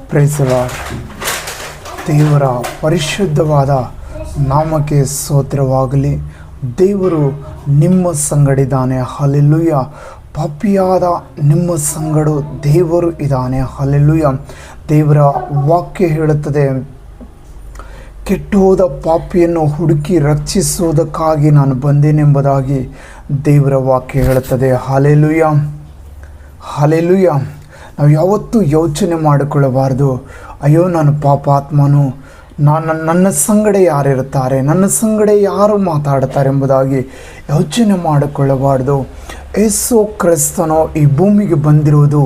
Price the lord. ದೇವರ ಪರಿಶುದ್ಧವಾದ ನಾಮಕ್ಕೆ ಸ್ತೋತ್ರವಾಗಲಿ. ದೇವರು ನಿಮ್ಮ ಸಂಗಡಿದ್ದಾನೆ. ಹಲ್ಲೆಲೂಯ. ಪಾಪಿಯಾದ ನಿಮ್ಮ ಸಂಗಡ ದೇವರು ಇದ್ದಾನೆ. ಹಲ್ಲೆಲೂಯ. ದೇವರ ವಾಕ್ಯ ಹೇಳುತ್ತದೆ, ಕೆಟ್ಟೋದ ಪಾಪಿಯನ್ನು ಹುಡುಕಿ ರಕ್ಷಿಸುವುದಕ್ಕಾಗಿ ನಾನು ಬಂದೇನೆಂಬುದಾಗಿ ದೇವರ ವಾಕ್ಯ ಹೇಳುತ್ತದೆ. Hallelujah, hallelujah. ನಾವು ಯಾವತ್ತೂ ಯೋಚನೆ ಮಾಡಿಕೊಳ್ಳಬಾರ್ದು, ಅಯ್ಯೋ ನಾನು ಪಾಪಾತ್ಮನು, ನನ್ನ ಸಂಗಡ ಯಾರಿರುತ್ತಾರೆ, ನನ್ನ ಸಂಗಡ ಯಾರು ಮಾತಾಡ್ತಾರೆ ಎಂಬುದಾಗಿ ಯೋಚನೆ ಮಾಡಿಕೊಳ್ಳಬಾರ್ದು. ಯೇಸು ಕ್ರಿಸ್ತನು ಈ ಭೂಮಿಗೆ ಬಂದಿರುವುದು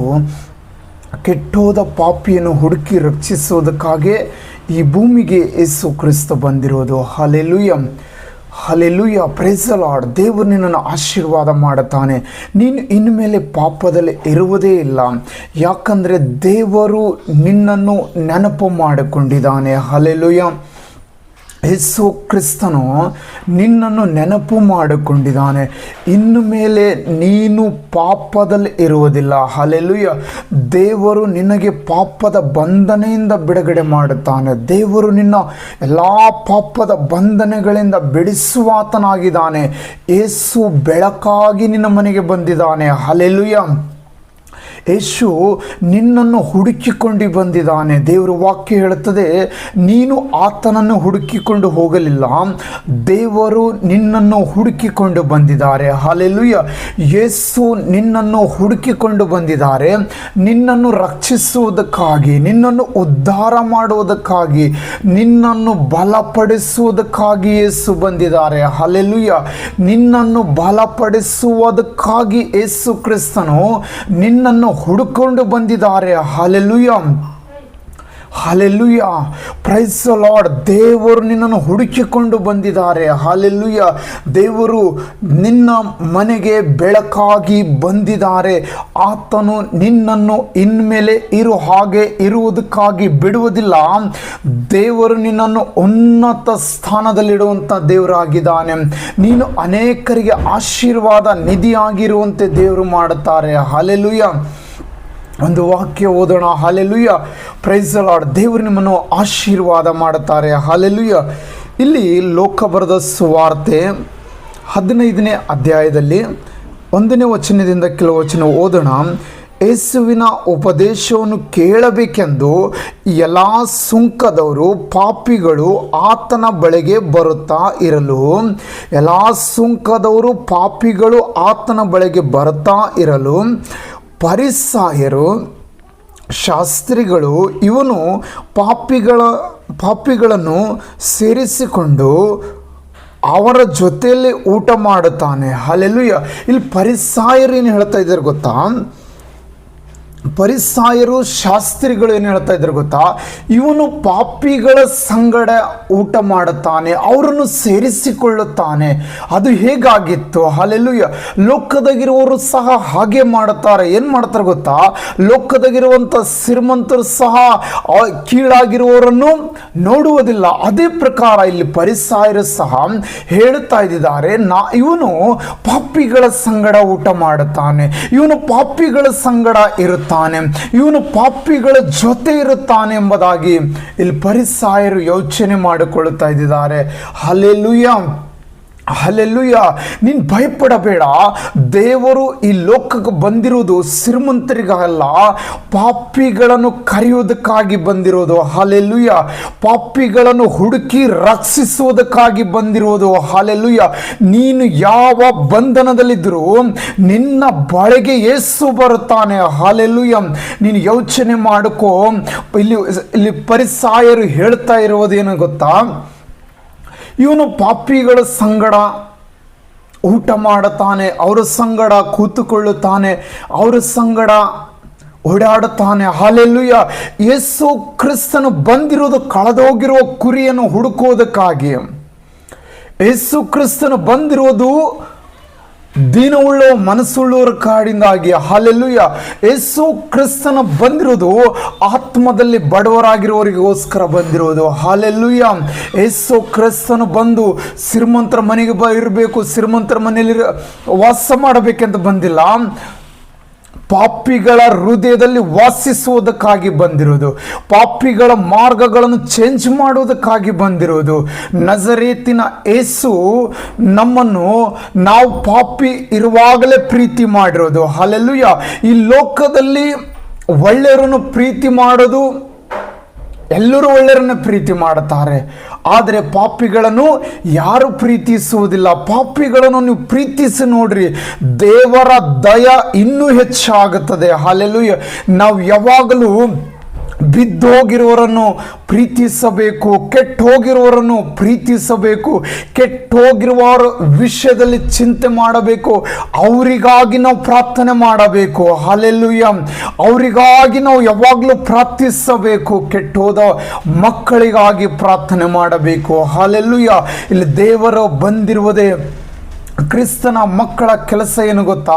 ಕೆಟ್ಟೋದ ಪಾಪಿಯನ್ನು ಹುಡುಕಿ ರಕ್ಷಿಸುವುದಕ್ಕಾಗಿ ಈ ಭೂಮಿಗೆ ಯೇಸು ಕ್ರಿಸ್ತ ಬಂದಿರೋದು. Hallelujah, hallelujah. Praise the lord. ದೇವರು ನಿನ್ನನ್ನು ಆಶೀರ್ವಾದ ಮಾಡುತ್ತಾನೆ. ನೀನು ಇನ್ಮೇಲೆ ಪಾಪದಲ್ಲಿ ಇರುವುದೇ ಇಲ್ಲ. ಯಾಕಂದರೆ ದೇವರು ನಿನ್ನನ್ನು ನೆನಪು ಮಾಡಿಕೊಂಡಿದ್ದಾನೆ. ಹಲ್ಲೆಲೂಯ. ಯೇಸು ಕ್ರಿಸ್ತನು ನಿನ್ನನ್ನು ನೆನಪು ಮಾಡಿಕೊಂಡಿದ್ದಾನೆ. ಇನ್ನು ಮೇಲೆ ನೀನು ಪಾಪದಲ್ಲಿ ಇರುವುದಿಲ್ಲ. ಹಲ್ಲೆಲೂಯ. ದೇವರು ನಿನಗೆ ಪಾಪದ ಬಂಧನೆಯಿಂದ ಬಿಡುಗಡೆ ಮಾಡುತ್ತಾನೆ. ದೇವರು ನಿನ್ನ ಎಲ್ಲ ಪಾಪದ ಬಂಧನೆಗಳಿಂದ ಬಿಡಿಸುವಾತನಾಗಿದ್ದಾನೆ. ಯೇಸು ಬೆಳಕಾಗಿ ನಿನ್ನ ಮನೆಗೆ ಬಂದಿದ್ದಾನೆ. ಹಲ್ಲೆಲೂಯ. ಯೇಸು ನಿನ್ನನ್ನು ಹುಡುಕಿಕೊಂಡು ಬಂದಿದ್ದಾನೆ. ದೇವರ ವಾಕ್ಯ ಹೇಳುತ್ತದೆ, ನೀನು ಆತನನ್ನು ಹುಡುಕಿಕೊಂಡು ಹೋಗಲಿಲ್ಲ, ದೇವರು ನಿನ್ನನ್ನು ಹುಡುಕಿಕೊಂಡು ಬಂದಿದ್ದಾರೆ. ಹಲ್ಲೆಲೂಯ. ಯೇಸು ನಿನ್ನನ್ನು ಹುಡುಕಿಕೊಂಡು ಬಂದಿದ್ದಾರೆ. ನಿನ್ನನ್ನು ರಕ್ಷಿಸುವುದಕ್ಕಾಗಿ, ನಿನ್ನನ್ನು ಉದ್ಧಾರ ಮಾಡುವುದಕ್ಕಾಗಿ, ನಿನ್ನನ್ನು ಬಲಪಡಿಸುವುದಕ್ಕಾಗಿ ಯೇಸು ಬಂದಿದ್ದಾರೆ. ಹಲ್ಲೆಲೂಯ. ನಿನ್ನನ್ನು ಬಲಪಡಿಸುವುದಕ್ಕಾಗಿ ಯೇಸು ಕ್ರಿಸ್ತನು ನಿನ್ನನ್ನು ಹುಡುಕೊಂಡು ಬಂದಿದ್ದಾರೆ. Hallelujah, hallelujah. Praise the lord. ದೇವರು ನಿನ್ನನ್ನು ಹುಡುಕಿಕೊಂಡು ಬಂದಿದ್ದಾರೆ. ಹಲ್ಲೆಲೂಯ. ದೇವರು ನಿನ್ನ ಮನೆಗೆ ಬೆಳಕಾಗಿ ಬಂದಿದ್ದಾರೆ. ಆತನು ನಿನ್ನನ್ನು ಇನ್ಮೇಲೆ ಹಾಗೆ ಇರುವುದಕ್ಕಾಗಿ ಬಿಡುವುದಿಲ್ಲ. ದೇವರು ನಿನ್ನನ್ನು ಉನ್ನತ ಸ್ಥಾನದಲ್ಲಿಡುವಂಥ ದೇವರಾಗಿದ್ದಾನೆ. ನೀನು ಅನೇಕರಿಗೆ ಆಶೀರ್ವಾದ ನಿಧಿಯಾಗಿರುವಂತೆ ದೇವರು ಮಾಡುತ್ತಾರೆ. ಹಲ್ಲೆಲೂಯ. ಒಂದು ವಾಕ್ಯ ಓದೋಣ. ಹಲ್ಲೆಲೂಯ. Praise the lord. ದೇವರು ನಿಮ್ಮನ್ನು ಆಶೀರ್ವಾದ ಮಾಡುತ್ತಾರೆ. ಹಲ್ಲೆಲೂಯ. ಇಲ್ಲಿ ಲೋಕ ಬರೆದ ಸುವಾರ್ತೆ 15ನೇ ಅಧ್ಯಾಯದಲ್ಲಿ 1ನೇ ವಚನದಿಂದ ಕೆಲವು ವಚನ ಓದೋಣ. ಯೇಸುವಿನ ಉಪದೇಶವನ್ನು ಕೇಳಬೇಕೆಂದು ಎಲ್ಲ ಸುಂಕದವರು ಪಾಪಿಗಳು ಆತನ ಬಳಿಗೆ ಬರುತ್ತಾ ಇರಲು, ಎಲ್ಲ ಸುಂಕದವರು ಪಾಪಿಗಳು ಆತನ ಬಳಿಗೆ ಬರುತ್ತಾ ಇರಲು ಫರಿಸಾಯರು ಶಾಸ್ತ್ರಿಗಳು ಇವನು ಪಾಪಿಗಳನ್ನು ಸೇರಿಸಿಕೊಂಡು ಅವರ ಜೊತೆಯಲ್ಲಿ ಊಟ ಮಾಡುತ್ತಾನೆ. ಹಲ್ಲೆಲೂಯ. ಇಲ್ಲಿ ಫರಿಸಾಯರು ಏನು ಹೇಳ್ತಾ ಇದ್ದಾರೆ ಗೊತ್ತಾ? ಫರಿಸಾಯರು ಶಾಸ್ತ್ರಿಗಳು ಏನು ಹೇಳ್ತಾ ಇದ್ದಾರೆ ಗೊತ್ತಾ? ಇವನು ಪಾಪಿಗಳ ಸಂಗಡ ಊಟ ಮಾಡುತ್ತಾನೆ, ಅವರನ್ನು ಸೇರಿಸಿಕೊಳ್ಳುತ್ತಾನೆ. ಅದು ಹೇಗಾಗಿತ್ತು? ಹಲ್ಲೆಲೂಯ. ಲೋಕದಾಗಿರುವವರು ಸಹ ಹಾಗೆ ಮಾಡುತ್ತಾರೆ. ಏನು ಮಾಡ್ತಾರೆ ಗೊತ್ತಾ? ಲೋಕದಾಗಿರುವಂಥ ಶ್ರೀಮಂತರು ಸಹ ಕೀಳಾಗಿರುವವರನ್ನು ನೋಡುವುದಿಲ್ಲ. ಅದೇ ಪ್ರಕಾರ ಇಲ್ಲಿ ಫರಿಸಾಯರು ಸಹ ಹೇಳ್ತಾ ಇದ್ದಾರೆ, ಇವನು ಪಾಪಿಗಳ ಸಂಗಡ ಊಟ ಮಾಡುತ್ತಾನೆ, ಇವನು ಪಾಪಿಗಳ ಸಂಗಡ ಇರುತ್ತಾನೆ, ಇವನು ಪಾಪಿಗಳ ಜೊತೆ ಇರುತ್ತಾನೆ ಎಂಬುದಾಗಿ ಇಲ್ಲಿ ಫರಿಸಾಯರು ಯೋಚನೆ ಮಾಡಿಕೊಳ್ಳುತ್ತಾ ಇದ್ದಾರೆ. Hallelujah, hallelujah. ನೀನು ಭಯಪಡಬೇಡ. ದೇವರು ಈ ಲೋಕಕ್ಕೆ ಬಂದಿರುವುದು ಶ್ರೀಮಂತರಿಗಲ್ಲ, ಪಾಪಿಗಳನ್ನು ಕರೆಯುವುದಕ್ಕಾಗಿ ಬಂದಿರೋದು. ಹಲ್ಲೆಲೂಯ. ಪಾಪಿಗಳನ್ನು ಹುಡುಕಿ ರಕ್ಷಿಸುವುದಕ್ಕಾಗಿ ಬಂದಿರುವುದು. ಹಲ್ಲೆಲೂಯ. ನೀನು ಯಾವ ಬಂಧನದಲ್ಲಿದ್ದರೂ ನಿನ್ನ ಬಳಿಗೆ ಯೇಸು ಬರುತ್ತಾನೆ. ಹಲ್ಲೆಲೂಯ. ನೀನು ಯೋಚನೆ ಮಾಡಿಕೋ. ಇಲ್ಲಿ ಫರಿಸಾಯರು ಹೇಳ್ತಾ ಇರುವುದೇನು ಗೊತ್ತಾ? ಇವನು ಪಾಪಿಗಳ ಸಂಗಡ ಊಟ ಮಾಡುತ್ತಾನೆ, ಅವರ ಸಂಗಡ ಕೂತುಕೊಳ್ಳುತ್ತಾನೆ, ಅವರ ಸಂಗಡ ಓಡಾಡುತ್ತಾನೆ. ಹಲ್ಲೆಲೂಯ. ಯೇಸು ಕ್ರಿಸ್ತನು ಬಂದಿರುವುದು ಕಳೆದೋಗಿರುವ ಕುರಿಯನ್ನು ಹುಡುಕುವುದಕ್ಕಾಗಿ. ಯೇಸು ಕ್ರಿಸ್ತನು ಬಂದಿರುವುದು ದೀನವುಳ್ಳ ಮನಸ್ಸುಳ್ಳವರ ಕಾಡಿಂದಾಗಿ. ಹಲ್ಲೆಲೂಯ. ಯೇಸು ಕ್ರಿಸ್ತನ ಬಂದಿರೋದು ಆತ್ಮದಲ್ಲಿ ಬಡವರಾಗಿರುವವರಿಗೋಸ್ಕರ ಬಂದಿರೋದು. ಹಲ್ಲೆಲೂಯ. ಯೇಸು ಕ್ರಿಸ್ತನು ಬಂದು ಶ್ರೀಮಂತರ ಮನೆಗೆ ಇರಬೇಕು, ಶ್ರೀಮಂತರ ಮನೆಯಲ್ಲಿ ವಾಸ ಮಾಡಬೇಕೆಂತ ಬಂದಿಲ್ಲ. ಪಾಪಿಗಳ ಹೃದಯದಲ್ಲಿ ವಾಸಿಸುವುದಕ್ಕಾಗಿ ಬಂದಿರೋದು, ಪಾಪಿಗಳ ಮಾರ್ಗಗಳನ್ನು ಚೇಂಜ್ ಮಾಡುವುದಕ್ಕಾಗಿ ಬಂದಿರೋದು. ನಜರೇತಿನ ಯೇಸು ನಮ್ಮನ್ನು ನಾವು ಪಾಪಿ ಇರುವಾಗಲೇ ಪ್ರೀತಿ ಮಾಡಿರೋದು. ಹಲ್ಲೆಲೂಯಾ. ಈ ಲೋಕದಲ್ಲಿ ಒಳ್ಳೆಯವರನ್ನು ಪ್ರೀತಿ ಮಾಡೋದು, ಎಲ್ಲರೂ ಒಳ್ಳೆಯವರನ್ನ ಪ್ರೀತಿ ಮಾಡುತ್ತಾರೆ, ಆದರೆ ಪಾಪಿಗಳನ್ನು ಯಾರು ಪ್ರೀತಿಸುವುದಿಲ್ಲ. ಪಾಪಿಗಳನ್ನು ನೀವು ಪ್ರೀತಿಸಿ ನೋಡ್ರಿ, ದೇವರ ದಯ ಇನ್ನೂ ಹೆಚ್ಚಾಗುತ್ತದೆ. ಹಲ್ಲೆಲೂಯಾ. ನಾವು ಯಾವಾಗಲೂ ಬಿದ್ದೋಗಿರುವವರನ್ನು ಪ್ರೀತಿಸಬೇಕು, ಕೆಟ್ಟೋಗಿರುವವರನ್ನು ಪ್ರೀತಿಸಬೇಕು, ಕೆಟ್ಟೋಗಿರುವವರ ವಿಷಯದಲ್ಲಿ ಚಿಂತೆ ಮಾಡಬೇಕು, ಅವರಿಗಾಗಿ ನಾವು ಪ್ರಾರ್ಥನೆ ಮಾಡಬೇಕು. ಹಲ್ಲೆಲೂಯಾ. ಅವರಿಗಾಗಿ ನಾವು ಯಾವಾಗಲೂ ಪ್ರಾರ್ಥಿಸಬೇಕು, ಕೆಟ್ಟೋದ ಮಕ್ಕಳಿಗಾಗಿ ಪ್ರಾರ್ಥನೆ ಮಾಡಬೇಕು. ಹಲ್ಲೆಲೂಯಾ. ಇಲ್ಲಿ ದೇವರು ಬಂದಿರುವುದೇ, ಕ್ರಿಸ್ತನ ಮಕ್ಕಳ ಕೆಲಸ ಏನು ಗೊತ್ತಾ?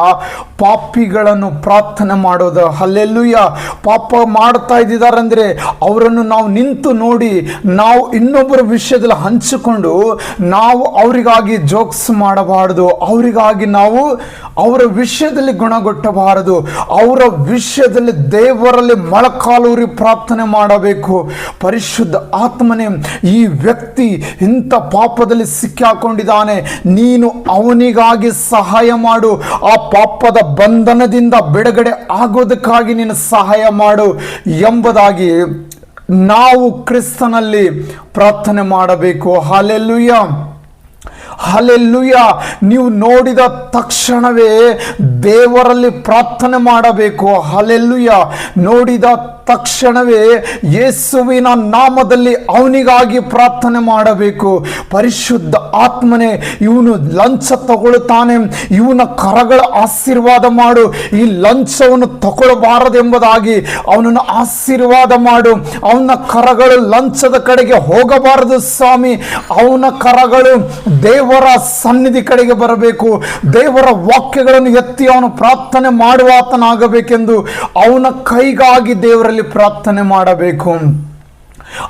ಪಾಪಿಗಳನ್ನು ಪ್ರಾರ್ಥನೆ ಮಾಡೋದು. ಹಲ್ಲೆಲೂಯಾ. ಪಾಪ ಮಾಡ್ತಾ ಇದ್ದಾರೆ ಅಂದರೆ ಅವರನ್ನು ನಾವು ನಿಂತು ನೋಡಿ, ನಾವು ಇನ್ನೊಬ್ಬರ ವಿಷಯದಲ್ಲಿ ಹಂಚಿಕೊಂಡು ನಾವು ಅವರಿಗಾಗಿ ಜೋಕ್ಸ್ ಮಾಡಬಾರದು, ಅವರಿಗಾಗಿ ನಾವು ಅವರ ವಿಷಯದಲ್ಲಿ ಗುಣಗೊಟ್ಟಬಾರದು, ಅವರ ವಿಷಯದಲ್ಲಿ ದೇವರಲ್ಲಿ ಮೊಳಕಾಲೂರಿ ಪ್ರಾರ್ಥನೆ ಮಾಡಬೇಕು. ಪರಿಶುದ್ಧ ಆತ್ಮನೇ, ಈ ವ್ಯಕ್ತಿ ಇಂಥ ಪಾಪದಲ್ಲಿ ಸಿಕ್ಕಾಕೊಂಡಿದ್ದಾನೆ, ನೀನು ಅವನಿಗಾಗಿ ಸಹಾಯ ಮಾಡು, ಆ ಪಾಪದ ಬಂಧನದಿಂದ ಬಿಡುಗಡೆ ಆಗೋದಕ್ಕಾಗಿ ನೀನು ಸಹಾಯ ಮಾಡು ಎಂಬುದಾಗಿ ನಾವು ಕ್ರಿಸ್ತನಲ್ಲಿ ಪ್ರಾರ್ಥನೆ ಮಾಡಬೇಕು. ಹಲ್ಲೆಲೂಯಾ. ಹಲ್ಲೆಲೂಯಾ. ನೀವು ನೋಡಿದ ತಕ್ಷಣವೇ ದೇವರಲ್ಲಿ ಪ್ರಾರ್ಥನೆ ಮಾಡಬೇಕು. ಹಲ್ಲೆಲೂಯಾ. ನೋಡಿದ ತಕ್ಷಣವೇ ಯೇಸುವಿನ ನಾಮದಲ್ಲಿ ಅವನಿಗಾಗಿ ಪ್ರಾರ್ಥನೆ ಮಾಡಬೇಕು. ಪರಿಶುದ್ಧ ಆತ್ಮನೇ, ಇವನು ಲಂಚ ತಗೊಳ್ತಾನೆ, ಇವನ ಕರಗಳ ಆಶೀರ್ವಾದ ಮಾಡು, ಈ ಲಂಚವನ್ನು ತಗೊಳ್ಳಬಾರದೆಂಬುದಾಗಿ ಅವನನ್ನು ಆಶೀರ್ವಾದ ಮಾಡು. ಅವನ ಕರಗಳು ಲಂಚದ ಕಡೆಗೆ ಹೋಗಬಾರದು ಸ್ವಾಮಿ, ಅವನ ಕರಗಳು ದೇವರ ಸನ್ನಿಧಿ ಕಡೆಗೆ ಬರಬೇಕು. ದೇವರ ವಾಕ್ಯಗಳನ್ನು ಎತ್ತಿ ಅವನು ಪ್ರಾರ್ಥನೆ ಮಾಡುವಾತನಾಗಬೇಕೆಂದು ಅವನ ಕೈಗಾಗಿ ದೇವರಲ್ಲಿ ಪ್ರಾರ್ಥನೆ ಮಾಡಬೇಕು.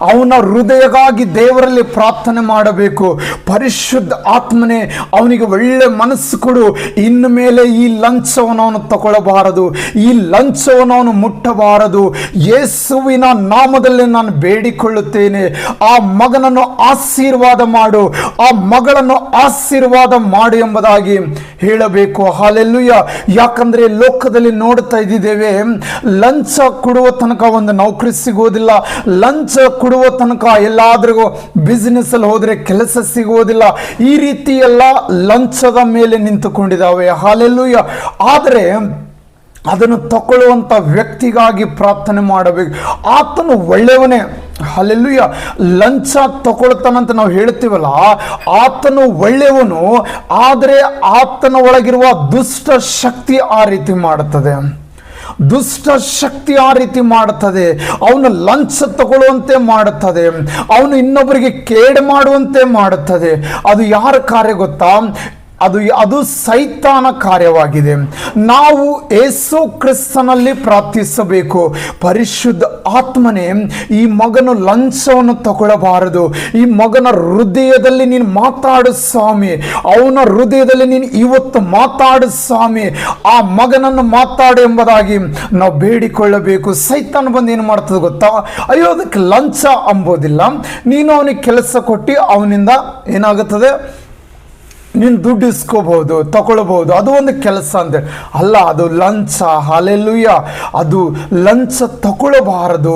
ಅವನ ಹೃದಯಗಾಗಿ ದೇವರಲ್ಲಿ ಪ್ರಾರ್ಥನೆ ಮಾಡಬೇಕು. ಪರಿಶುದ್ಧ ಆತ್ಮನೇ, ಅವನಿಗೆ ಒಳ್ಳೆ ಮನಸ್ಸು ಕೊಡು. ಇನ್ನು ಮೇಲೆ ಈ ಲಂಚವನ್ನು ಅವನು ತಗೊಳ್ಳಬಾರದು, ಈ ಲಂಚವನ್ನು ಅವನು ಮುಟ್ಟಬಾರದು. ಯೇಸುವಿನ ನಾಮದಲ್ಲಿ ನಾನು ಬೇಡಿಕೊಳ್ಳುತ್ತೇನೆ, ಆ ಮಗನನ್ನು ಆಶೀರ್ವಾದ ಮಾಡು, ಆ ಮಗಳನ್ನು ಆಶೀರ್ವಾದ ಮಾಡು ಎಂಬುದಾಗಿ ಹೇಳಬೇಕು. ಹಲ್ಲೆಲೂಯಾ. ಯಾಕಂದ್ರೆ ಲೋಕದಲ್ಲಿ ನೋಡ್ತಾ ಇದ್ದೇವೆ, ಲಂಚ ಕೊಡುವ ತನಕ ಒಂದು ನೌಕರಿ ಸಿಗೋದಿಲ್ಲ, ಲಂಚ ಕೊಡುವ ತನಕ ಎಲ್ಲಾದ್ರಿಗೂ ಬಿಸಿನೆಸ್ ಅಲ್ಲಿ ಹೋದ್ರೆ ಕೆಲಸ ಸಿಗುವುದಿಲ್ಲ. ಈ ರೀತಿ ಎಲ್ಲ ಲಂಚದ ಮೇಲೆ ನಿಂತುಕೊಂಡಿದ್ದಾವೆ. ಹಲ್ಲೆಲೂಯಾ. ಆದರೆ ಅದನ್ನು ತಗೊಳ್ಳುವಂತ ವ್ಯಕ್ತಿಗಾಗಿ ಪ್ರಾರ್ಥನೆ ಮಾಡಬೇಕು. ಆತನು ಒಳ್ಳೆಯವನೇ. ಹಲ್ಲೆಲೂಯಾ. ಲಂಚ ತಗೊಳ್ತಾನಂತ ನಾವು ಹೇಳ್ತೀವಲ್ಲ, ಆತನು ಒಳ್ಳೆಯವನು, ಆದರೆ ಆತನ ಒಳಗಿರುವ ದುಷ್ಟ ಶಕ್ತಿ ಆ ರೀತಿ ಮಾಡುತ್ತದೆ. ದುಷ್ಟ ಶಕ್ತಿ ಆ ರೀತಿ ಮಾಡುತ್ತದೆ. ಅವನು ಲಂಚ ತಗೊಳ್ಳುವಂತೆ ಮಾಡುತ್ತದೆ, ಅವನು ಇನ್ನೊಬ್ಬರಿಗೆ ಕೇಡು ಮಾಡುವಂತೆ ಮಾಡುತ್ತದೆ. ಅದು ಯಾರ ಕಾರ್ಯ ಗೊತ್ತಾ? ಅದು ಸೈತಾನ ಕಾರ್ಯವಾಗಿದೆ. ನಾವು ಯೇಸು ಕ್ರಿಸ್ತನಲ್ಲಿ ಪ್ರಾರ್ಥಿಸಬೇಕು. ಪರಿಶುದ್ಧ ಆತ್ಮನೇ, ಈ ಮಗನು ಲಂಚವನ್ನು ತಗೊಳ್ಳಬಾರದು, ಈ ಮಗನ ಹೃದಯದಲ್ಲಿ ನೀನು ಮಾತಾಡು ಸ್ವಾಮಿ, ಅವನ ಹೃದಯದಲ್ಲಿ ನೀನು ಇವತ್ತು ಮಾತಾಡು ಸ್ವಾಮಿ, ಆ ಮಗನನ್ನು ಮಾತಾಡು ಎಂಬುದಾಗಿ ನಾವು ಬೇಡಿಕೊಳ್ಳಬೇಕು. ಸೈತಾನ ಬಂದು ಏನು ಮಾಡ್ತದೆ ಗೊತ್ತಾ? ಅಯ್ಯೋ, ಅದಕ್ಕೆ ಲಂಚ ಅಂಬೋದಿಲ್ಲ, ನೀನು ಅವನಿಗೆ ಕೆಲಸ ಕೊಟ್ಟು ಅವನಿಂದ ಏನಾಗುತ್ತದೆ, ನೀನು ದುಡ್ಡು ಇಸ್ಕೋಬಹುದು, ತಗೊಳ್ಬಹುದು, ಅದು ಒಂದು ಕೆಲಸ ಅಂತ ಅಲ್ಲ, ಅದು ಲಂಚ. ಹಲ್ಲೆಲೂಯಾ. ಅದು ಲಂಚ ತಗೊಳ್ಳಬಾರದು,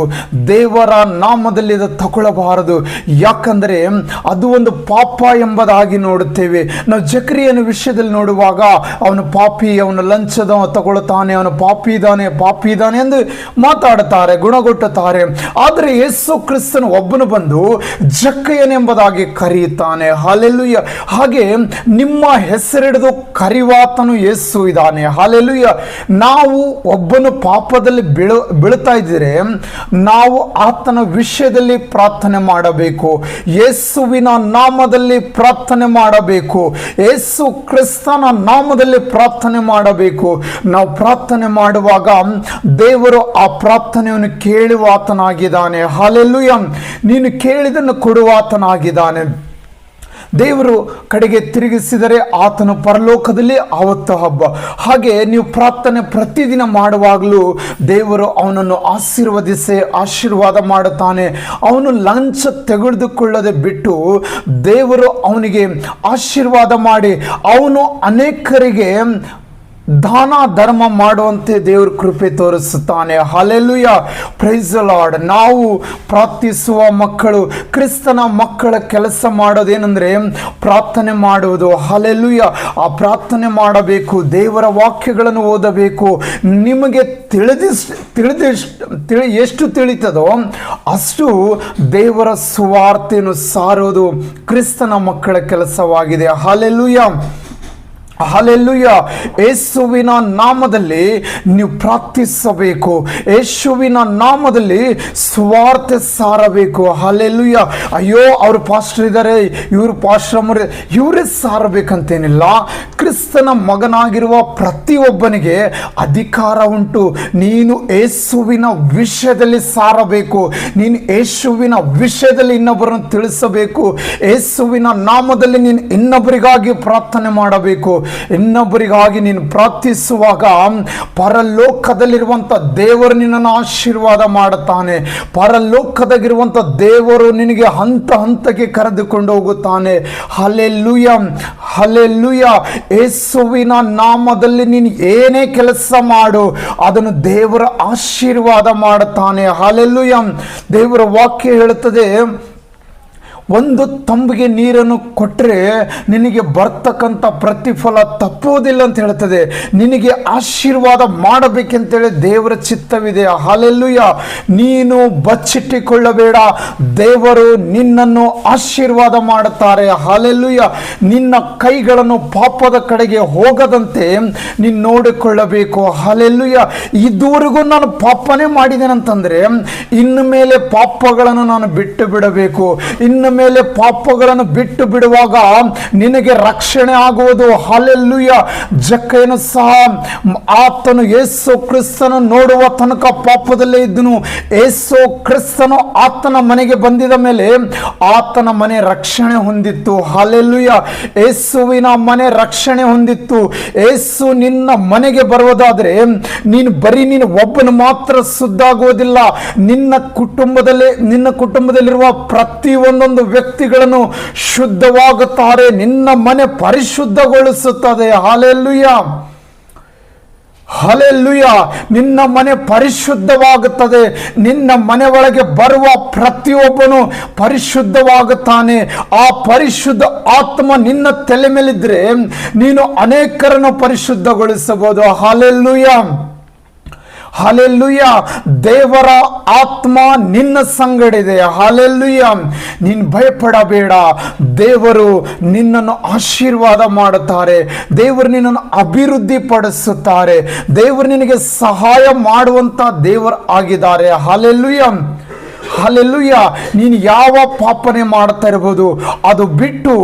ದೇವರ ನಾಮದಲ್ಲಿ ಅದು ತಗೊಳ್ಳಬಾರದು. ಯಾಕಂದರೆ ಅದು ಒಂದು ಪಾಪ ಎಂಬುದಾಗಿ ನೋಡುತ್ತೇವೆ. ನಾವು ಜಕರಿಯನ ವಿಷಯದಲ್ಲಿ ನೋಡುವಾಗ ಅವನು ಪಾಪಿ, ಅವನು ಲಂಚದ ತಗೊಳ್ತಾನೆ, ಅವನು ಪಾಪಿ ಇದ್ದಾನೆ ಎಂದು ಮಾತಾಡುತ್ತಾರೆ, ಗುಣಗೊಟ್ಟುತ್ತಾರೆ. ಆದರೆ ಯೇಸು ಕ್ರಿಸ್ತನು ಒಬ್ಬನು ಬಂದು ಜಕ್ಕಯ್ಯನೆಂಬುದಾಗಿ ಕರೆಯುತ್ತಾನೆ. ಹಲ್ಲೆಲೂಯಾ. ಹಾಗೆ ನಿಮ್ಮ ಹೆಸರಿಡಿದು ಕರೆಯುವಾತನು ಯೇಸು ಇದ್ದಾನೆ. ಹಲ್ಲೆಲೂಯಾ. ನಾವು ಒಬ್ಬನು ಪಾಪದಲ್ಲಿ ಬೀಳ್ತಾ ಇದ್ದರೆ ನಾವು ಆತನ ವಿಷಯದಲ್ಲಿ ಪ್ರಾರ್ಥನೆ ಮಾಡಬೇಕು, ಯೇಸುವಿನ ನಾಮದಲ್ಲಿ ಪ್ರಾರ್ಥನೆ ಮಾಡಬೇಕು, ಯೇಸು ಕ್ರಿಸ್ತನ ನಾಮದಲ್ಲಿ ಪ್ರಾರ್ಥನೆ ಮಾಡಬೇಕು. ನಾವು ಪ್ರಾರ್ಥನೆ ಮಾಡುವಾಗ ದೇವರು ಆ ಪ್ರಾರ್ಥನೆಯನ್ನು ಕೇಳುವಾತನಾಗಿದ್ದಾನೆ. ಹಲ್ಲೆಲೂಯಾ. ನೀನು ಕೇಳಿದನ್ನು ಕೊಡುವಾತನಾಗಿದ್ದಾನೆ. ದೇವರು ಕಡೆಗೆ ತಿರುಗಿಸಿದರೆ ಆತನು ಪರಲೋಕದಲ್ಲಿ ಆವತ್ತು ಹಬ್ಬ. ಹಾಗೆ ನೀವು ಪ್ರಾರ್ಥನೆ ಪ್ರತಿದಿನ ಮಾಡುವಾಗಲೂ ದೇವರು ಅವನನ್ನು ಆಶೀರ್ವಾದ ಮಾಡುತ್ತಾನೆ. ಅವನು ಲಂಚ ತೆಗೆದುಕೊಳ್ಳದೆ ಬಿಟ್ಟು ದೇವರು ಅವನಿಗೆ ಆಶೀರ್ವಾದ ಮಾಡಿ ಅವನು ಅನೇಕರಿಗೆ ದಾನ ಧರ್ಮ ಮಾಡುವಂತೆ ದೇವರು ಕೃಪೆ ತೋರಿಸುತ್ತಾನೆ. Hallelujah, praise the Lord. ನಾವು ಪ್ರಾರ್ಥಿಸುವ ಮಕ್ಕಳು, ಕ್ರಿಸ್ತನ ಮಕ್ಕಳ ಕೆಲಸ ಮಾಡೋದೇನೆಂದರೆ ಪ್ರಾರ್ಥನೆ ಮಾಡುವುದು. ಹಲ್ಲೆಲೂಯಾ, ಆ ಪ್ರಾರ್ಥನೆ ಮಾಡಬೇಕು, ದೇವರ ವಾಕ್ಯಗಳನ್ನು ಓದಬೇಕು. ನಿಮಗೆ ಎಷ್ಟು ತಿಳಿತದೋ ಅಷ್ಟು ದೇವರ ಸುವಾರ್ತೆಯನ್ನು ಸಾರೋದು ಕ್ರಿಸ್ತನ ಮಕ್ಕಳ ಕೆಲಸವಾಗಿದೆ. Hallelujah, hallelujah. ಯೇಸುವಿನ ನಾಮದಲ್ಲಿ ನೀವು ಪ್ರಾರ್ಥಿಸಬೇಕು, ಯೇಸುವಿನ ನಾಮದಲ್ಲಿ ಸುವಾರ್ತೆ ಸಾರಬೇಕು. ಹಲ್ಲೆಲೂಯಾ. ಅಯ್ಯೋ ಅವರು ಪಾಸ್ಟರ್ ಇದ್ದಾರೆ, ಇವರು ಪಾಸ್ಟರ್, ಇವರೇ ಸಾರಬೇಕಂತೇನಿಲ್ಲ. ಕ್ರಿಸ್ತನ ಮಗನಾಗಿರುವ ಪ್ರತಿಯೊಬ್ಬನಿಗೆ ಅಧಿಕಾರ ಉಂಟು. ನೀನು ಯೇಸುವಿನ ವಿಷಯದಲ್ಲಿ ಸಾರಬೇಕು, ನೀನು ಯೇಸುವಿನ ವಿಷಯದಲ್ಲಿ ಇನ್ನೊಬ್ಬರನ್ನು ತಿಳಿಸಬೇಕು. ಯೇಸುವಿನ ನಾಮದಲ್ಲಿ ನೀನು ಇನ್ನೊಬ್ಬರಿಗಾಗಿ ಪ್ರಾರ್ಥನೆ ಮಾಡಬೇಕು. ಇನ್ನೊಬ್ಬರಿಗಾಗಿ ನೀನು ಪ್ರಾರ್ಥಿಸುವಾಗ ಪರಲೋಕದಲ್ಲಿರುವಂಥ ದೇವರು ನಿನ್ನನ್ನು ಆಶೀರ್ವಾದ ಮಾಡುತ್ತಾನೆ. ಪರಲೋಕದಾಗಿರುವಂಥ ದೇವರು ನಿನಗೆ ಹಂತ ಹಂತಕ್ಕೆ ಕರೆದುಕೊಂಡು ಹೋಗುತ್ತಾನೆ. Hallelujah, hallelujah. ಯೇಸುವಿನ ನಾಮದಲ್ಲಿ ನೀನು ಏನೇ ಕೆಲಸ ಮಾಡು, ಅದನ್ನು ದೇವರ ಆಶೀರ್ವಾದ ಮಾಡುತ್ತಾನೆ. ಹಲ್ಲೆಲೂಯಾ. ದೇವರ ವಾಕ್ಯ ಹೇಳುತ್ತದೆ, ಒಂದು ತಂಬಿಗೆ ನೀರನ್ನು ಕೊಟ್ಟರೆ ನಿನಗೆ ಬರ್ತಕ್ಕಂಥ ಪ್ರತಿಫಲ ತಪ್ಪುವುದಿಲ್ಲ ಅಂತ ಹೇಳ್ತದೆ. ನಿನಗೆ ಆಶೀರ್ವಾದ ಮಾಡಬೇಕೆಂತೇಳಿ ದೇವರ ಚಿತ್ತವಿದೆ. ಹಲ್ಲೆಲೂಯಾ. ನೀನು ಬಚ್ಚಿಟ್ಟುಕೊಳ್ಳಬೇಡ, ದೇವರು ನಿನ್ನನ್ನು ಆಶೀರ್ವಾದ ಮಾಡುತ್ತಾರೆ. ಹಲ್ಲೆಲೂಯಾ. ನಿನ್ನ ಕೈಗಳನ್ನು ಪಾಪದ ಕಡೆಗೆ ಹೋಗದಂತೆ ನೀನು ನೋಡಿಕೊಳ್ಳಬೇಕು. ಹಲ್ಲೆಲೂಯಾ. ಇದುವರೆಗೂ ನಾನು ಪಾಪನೇ ಮಾಡಿದ್ದೇನಂತಂದರೆ ಇನ್ನು ಮೇಲೆ ಪಾಪಗಳನ್ನು ನಾನು ಬಿಟ್ಟು ಬಿಡಬೇಕು. ಇನ್ನು ಮೇಲೆ ಪಾಪಗಳನ್ನು ಬಿಟ್ಟು ಬಿಡುವಾಗ ನಿನಗೆ ರಕ್ಷಣೆ ಆಗುವುದು. ಹಲ್ಲೆಲೂಯಾ. ಜಕ್ಕಯ್ಯನು ಸಹ ಆತನು ಯೇಸು ಕ್ರಿಸ್ತನ ನೋಡುವ ತನಕ ಪಾಪದಲ್ಲೇ ಇದ್ದನು. ಯೇಸು ಕ್ರಿಸ್ತನು ಆತನ ಮನೆಗೆ ಬಂದಿದ ಮೇಲೆ ಆತನ ಮನೆ ರಕ್ಷಣೆ ಹೊಂದಿತ್ತು. ಹಲ್ಲೆಲೂಯಾ. ಯೇಸುವಿನ ಮನೆ ರಕ್ಷಣೆ ಹೊಂದಿತ್ತು. ಯೇಸು ನಿನ್ನ ಮನೆಗೆ ಬರುವುದಾದರೆ ನೀನು ಒಬ್ಬನು ಮಾತ್ರ ಶುದ್ಧಾಗುವುದಿಲ್ಲ. ನಿನ್ನ ಕುಟುಂಬದಲ್ಲಿರುವ ಪ್ರತಿಯೊಂದೊಂದು ವ್ಯಕ್ತಿಗಳನ್ನು ಶುದ್ಧವಾಗುತ್ತಾರೆ. ನಿನ್ನ ಮನೆ ಪರಿಶುದ್ಧಗೊಳಿಸುತ್ತದೆ. Hallelujah, hallelujah. ನಿನ್ನ ಮನೆ ಪರಿಶುದ್ಧವಾಗುತ್ತದೆ. ನಿನ್ನ ಮನೆ ಒಳಗೆ ಬರುವ ಪ್ರತಿಯೊಬ್ಬನು ಪರಿಶುದ್ಧವಾಗುತ್ತಾನೆ. ಆ ಪರಿಶುದ್ಧ ಆತ್ಮ ನಿನ್ನ ತಲೆ ಮೇಲಿದ್ರೆ ನೀನು ಅನೇಕರನ್ನು ಪರಿಶುದ್ಧಗೊಳಿಸಬಹುದು. Hallelujah, hallelujah. ದೇವರ ಆತ್ಮ ನಿನ್ನ ಸಂಗಡಿದೆ. ಹಲ್ಲೆಲೂಯಾ. ನೀನು ಭಯಪಡಬೇಡ. ದೇವರು ನಿನ್ನನ್ನು ಆಶೀರ್ವಾದ ಮಾಡುತ್ತಾರೆ. ದೇವರು ನಿನ್ನನ್ನು ಅಭಿವೃದ್ಧಿ ಪಡಿಸುತ್ತಾರೆ. ದೇವರು ನಿನಗೆ ಸಹಾಯ ಮಾಡುವಂತ ದೇವರು ಆಗಿದ್ದಾರೆ. Hallelujah, hallelujah. ನೀನು ಯಾವ ಪಾಪನೆ ಮಾಡ್ತಾ ಇರಬಹುದು, ಅದು ಬಿಟ್ಟು